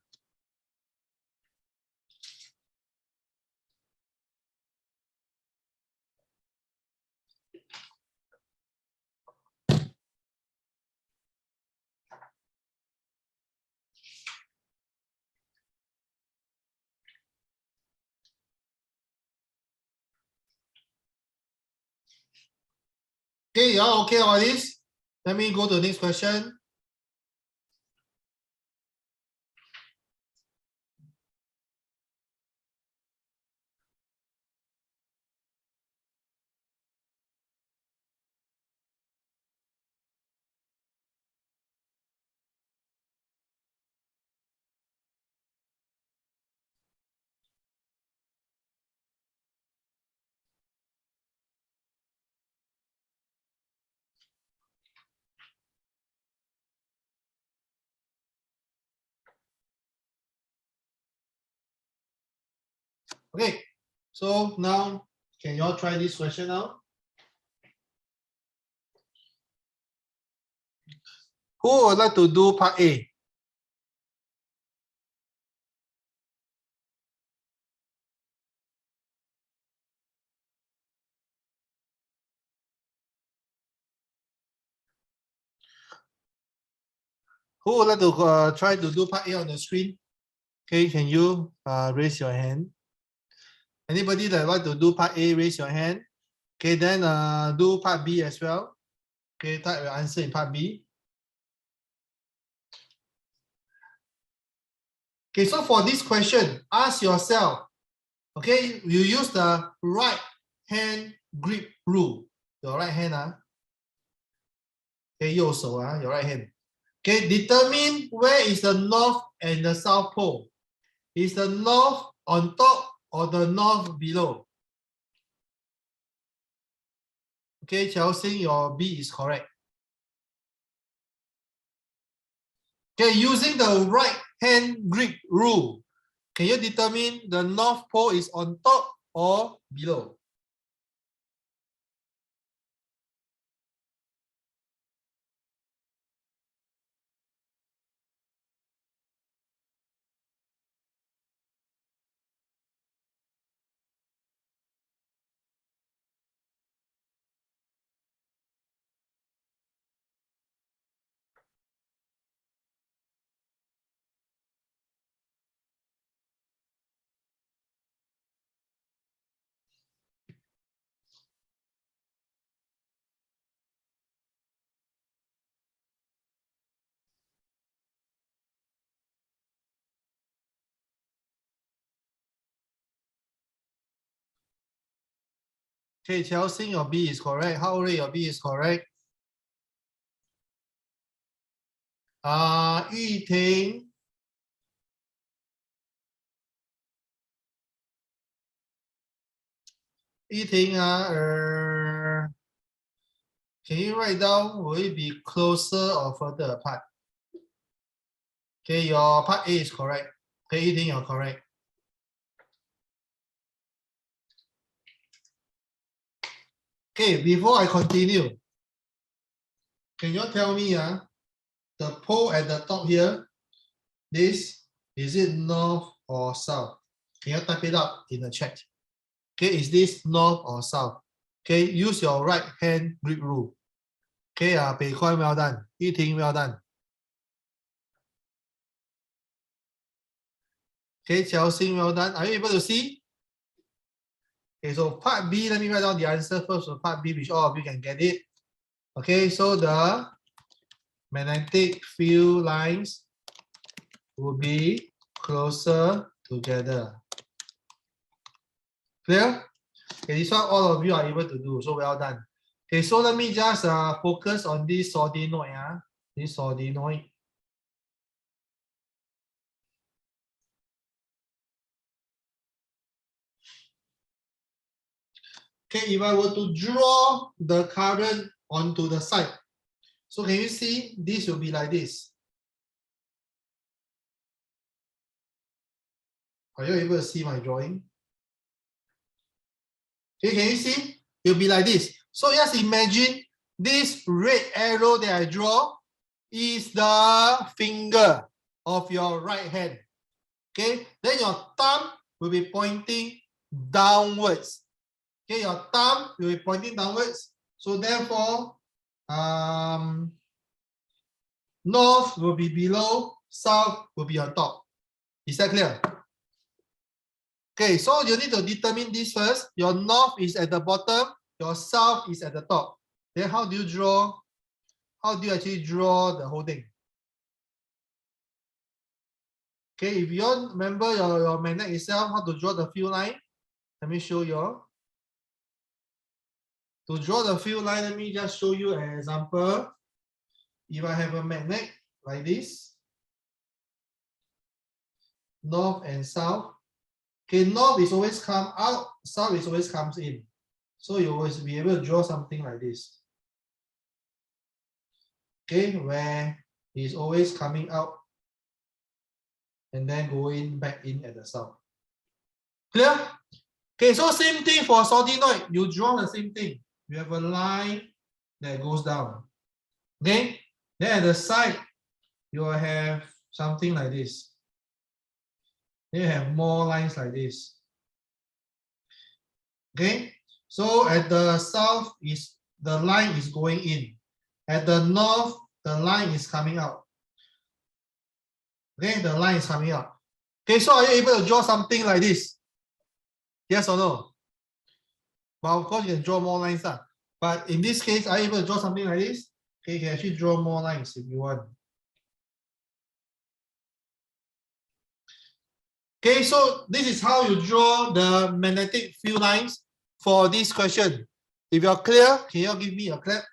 Okay, y'all okay about this? Let me go to the next question. Okay, so now can you all try this question now? Who would like to do part A? Who would like to try to do part A on the screen? Okay, can you raise your hand? Anybody that like to do part A, raise your hand. Okay, then do part B as well. Okay, type your answer in part B. Okay, so for this question, ask yourself, okay, you use the right hand grip rule. Your right hand, okay, 右手, your right hand. Okay, determine where is the north and the south pole. Is the north on top or the north below? Okay, Chelsea, your B is correct. Okay, using the right hand grip rule, can you determine the north pole is on top or below? Okay, Chelsea, your B is correct. How old your B is correct? Yuting. Yuting, can you write down, will it be closer or further apart? Okay, your part A is correct. Okay, Yuting, you're correct. Okay, before I continue, can you tell me the pole at the top here, this, is it north or south? Can you type it up in the chat? Okay, is this north or south? Okay, use your right hand grip rule. Okay, Bei Kuan, well done. Yuting, well done. Okay, Chelsea, well done. Are you able to see? Okay, so part B, let me write down the answer first for part B, which all of you can get it. Okay, so the magnetic field lines will be closer together. Clear? Okay, this one all of you are able to do, so well done. Okay, so let me just focus on this solenoid. This solenoid. Okay, if I were to draw the current onto the side, so can you see this will be like this? Are you able to see my drawing? Okay, can you see? It will be like this. So just imagine this red arrow that I draw is the finger of your right hand. Okay, then your thumb will be pointing downwards. Okay, your thumb will be pointing downwards. So therefore, north will be below, south will be on top. Is that clear? Okay, so you need to determine this first. Your north is at the bottom, your south is at the top. Then how do you draw? How do you actually draw the whole thing? Okay, if you all remember your magnet itself, how to draw the field line? Let me show you. To draw the field line, let me just show you an example. If I have a magnet like this, north and south. Okay, north is always come out, south is always comes in. So you always be able to draw something like this. Okay, where it's always coming out and then going back in at the south. Clear? Okay, so same thing for solenoid. You draw the same thing. You have a line that goes down. Okay, then at the side, you will have something like this. Then you have more lines like this. Okay, so at the south is the line is going in. At the north, the line is coming out. Okay, the line is coming out. Okay, so are you able to draw something like this? Yes or no? But of course, you can draw more lines. But in this case, are you able to draw something like this? Okay, you can actually draw more lines if you want. Okay, so this is how you draw the magnetic field lines for this question. If you're clear, can you give me a clap?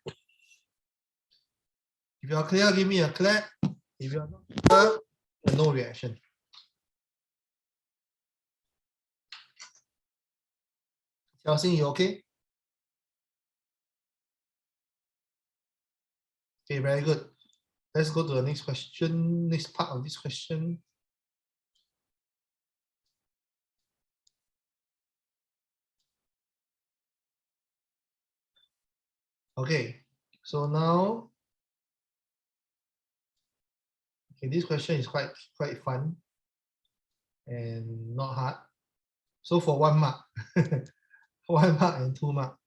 If you're clear, give me a clap. If you're not clear, no reaction. Xiaoxing, you okay? Okay, very good. Let's go to the next question, next part of this question. Okay, so now, okay, this question is quite fun and not hard. So for 1 mark, 1 mark and 2 mark.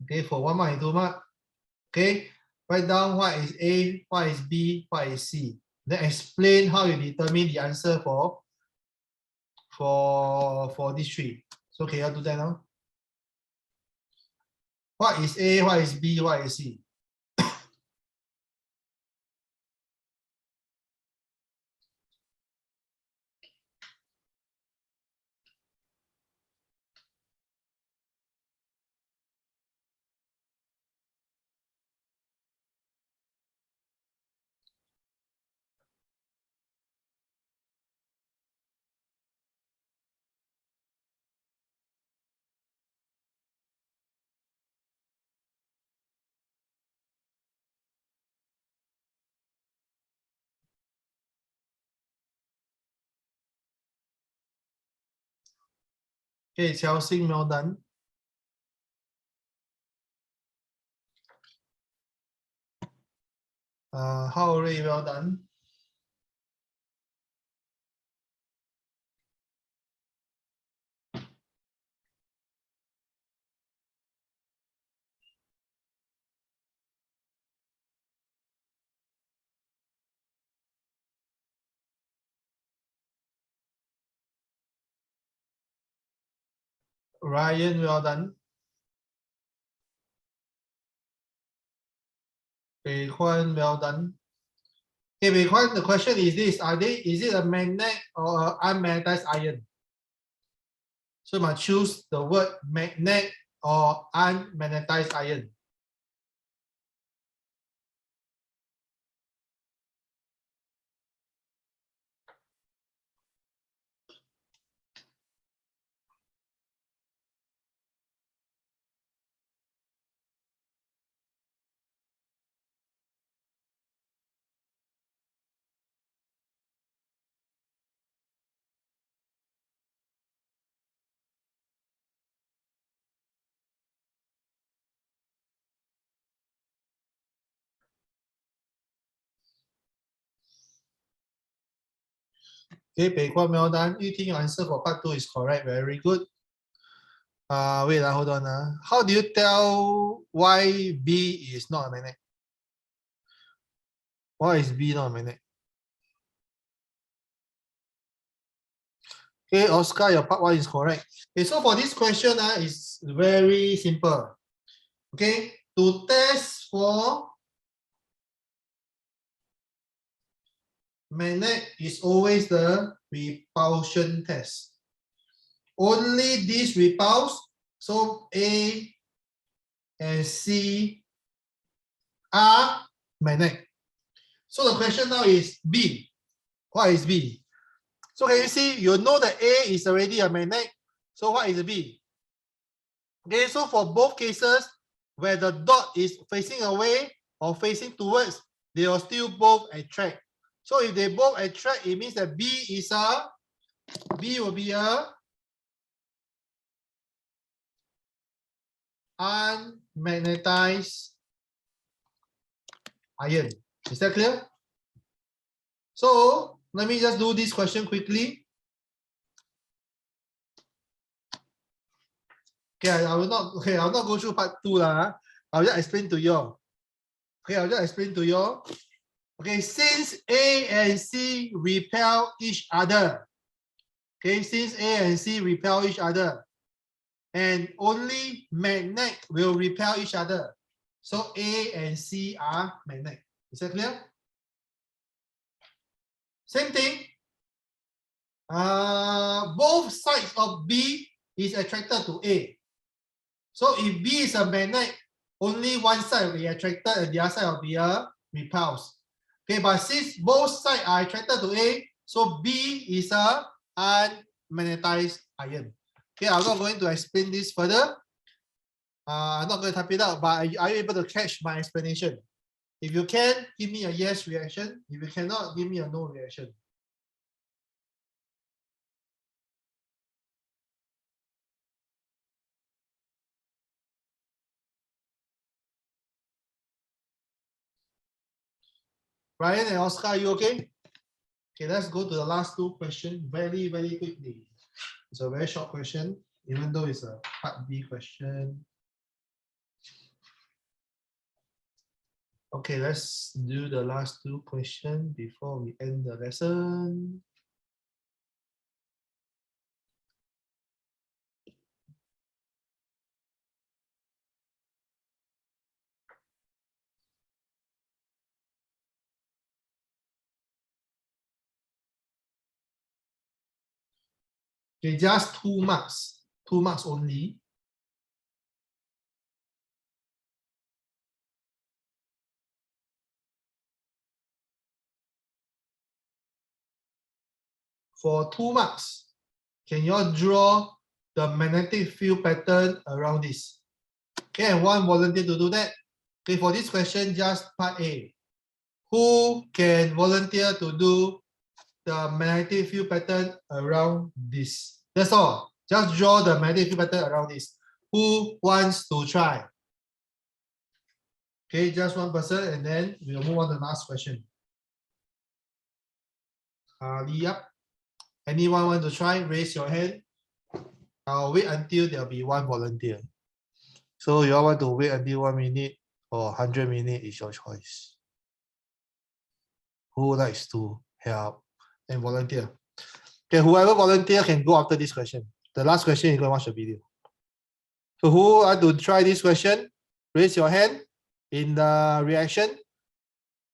Okay, for 1 mark and 2 mark, okay, write down what is A, what is B, what is C. Then explain how you determine the answer for these three. So can you do that now? What is A, what is B, what is C? Okay, Xiaoxing, well done. How already well done? Ryan, well done. Bei Huan, well done. Okay, Bei Huan, the question is this: is it a magnet or an unmagnetized ion? So you must choose the word magnet or unmagnetized ion. Okay, Bei Huan, well done. You think your answer for part 2 is correct? Very good. Wait, hold on. How do you tell why B is not a magnet? Why is B not a magnet? Okay, Oscar, your part 1 is correct. Okay, so for this question, it's very simple. Okay, to test for magnet is always the repulsion test. Only this repulse, so A and C are magnet. So the question now is B. What is B? So can you see, you know that A is already a magnet. So what is B? Okay, so for both cases, where the dot is facing away or facing towards, they will still both attract. So if they both attract, it means that B will be a unmagnetized ion. Is that clear? So let me just do this question quickly. Okay, I'll not go through part 2 lah. I'll just explain to you. Okay, I'll just explain to you. Okay, since A and C repel each other. Okay, since A and C repel each other, and only magnet will repel each other. So A and C are magnet. Is that clear? Same thing. Both sides of B is attracted to A. So if B is a magnet, only one side will be attracted and the other side will be repulsed. Okay, but since both sides are attracted to A, so B is a unmagnetized ion. Okay, I'm not going to explain this further. I'm not going to type it out, but are you able to catch my explanation? If you can, give me a yes reaction. If you cannot, give me a no reaction. Ryan and Oscar, are you okay? Okay, let's go to the last two questions very, very quickly. It's a very short question, even though it's a part B question. Okay, let's do the last two questions before we end the lesson. Okay, just 2 marks. 2 marks only. For 2 marks, can you all draw the magnetic field pattern around this? Okay, and one volunteer to do that. Okay, for this question, just part A. Who can volunteer to do the magnetic field pattern around this? That's all. Just draw the magnetic field pattern around this. Who wants to try? Okay, just one person, and then we'll move on to the last question. Hurry up. Anyone want to try? Raise your hand. I'll wait until there'll be one volunteer. So you all want to wait until 1 minute or 100 minutes is your choice. Who likes to help and volunteer? Okay, whoever volunteer can go after this question. The last question, you're going to watch the video. So who want to try this question? Raise your hand in the reaction.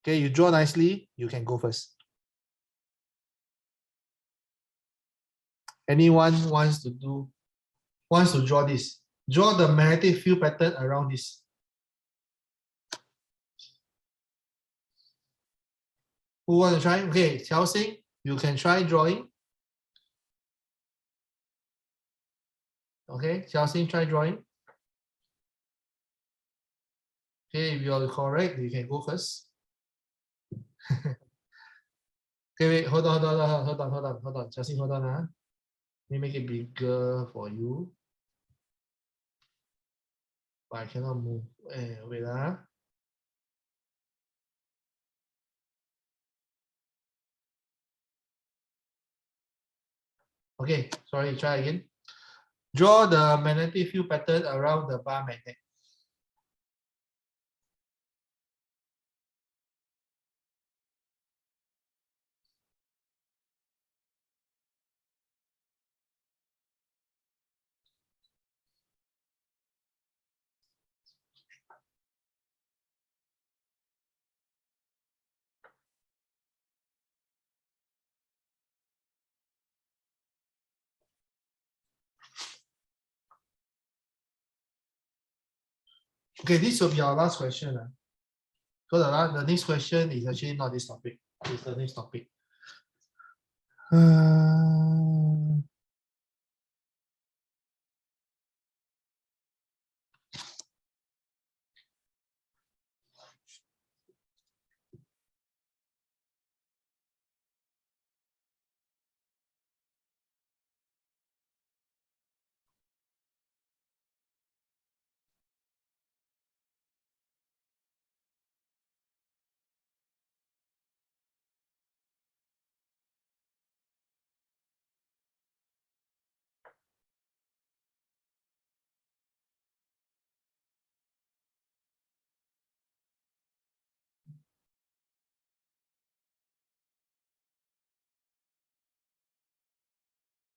Okay, you draw nicely. You can go first. Anyone wants to draw this? Draw the magnetic field pattern around this. Who want to try? Okay, Xiaoxing, you can try drawing. Okay, Xiaoxing, try drawing. Okay, if you're correct, you can go first. Okay, wait, hold on. Xiaoxing, hold on. Let me make it bigger for you. But I cannot move. Wait. Okay, sorry, try again. Draw the magnetic field pattern around the bar magnet. Okay, this will be our last question. So the next question is actually not this topic. It's the next topic.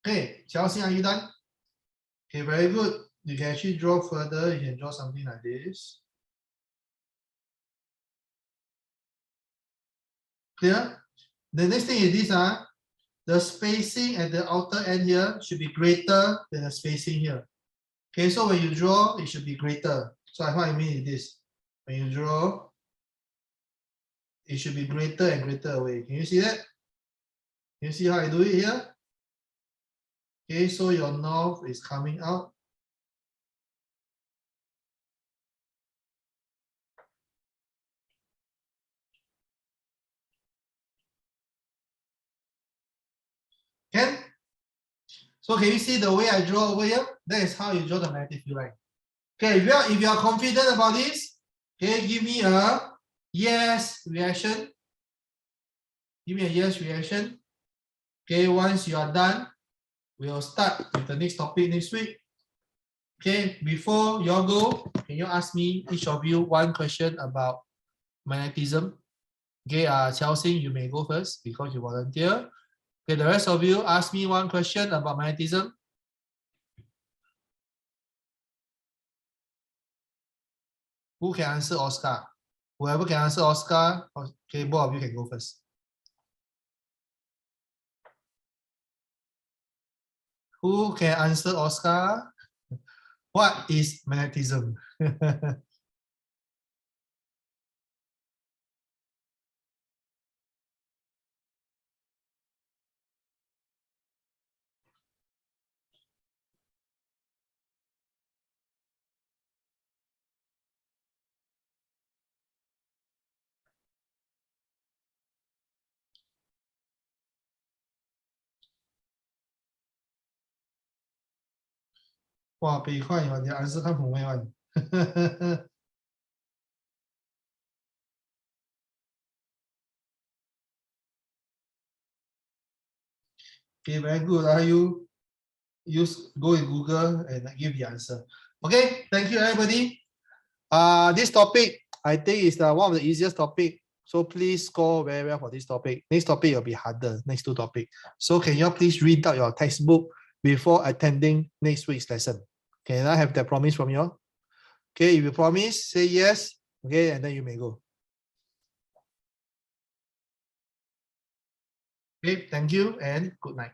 Okay, Chelsea, are you done? Okay, very good. You can actually draw further. You can draw something like this. Clear? The next thing is this. The spacing at the outer end here should be greater than the spacing here. Okay, so when you draw, it should be greater. So what I mean is this. When you draw, it should be greater and greater away. Can you see that? Can you see how I do it here? Okay, so your north is coming out. Can? So can you see the way I draw over here? That is how you draw the magnetic field line. Okay, if you are confident about this, okay, give me a yes reaction. Give me a yes reaction. Okay, once you are done, we'll start with the next topic next week. Okay, before you all go, can you ask me, each of you, one question about magnetism? Okay, Chelsea, you may go first because you volunteer. Okay, the rest of you, ask me one question about magnetism. Who can answer Oscar? Whoever can answer Oscar, okay, both of you can go first. Who can answer Oscar? What is magnetism? Wow, 被快了，你 answer 看from where one? Okay, very good. You go in Google and give the answer. Okay, thank you everybody. This topic I think is one of the easiest topic. So please score very well for this topic. Next topic will be harder. Next two topic. So can you please read out your textbook before attending next week's lesson? Can I have that promise from you? Okay, if you promise, say yes. Okay, and then you may go. Okay, thank you and good night.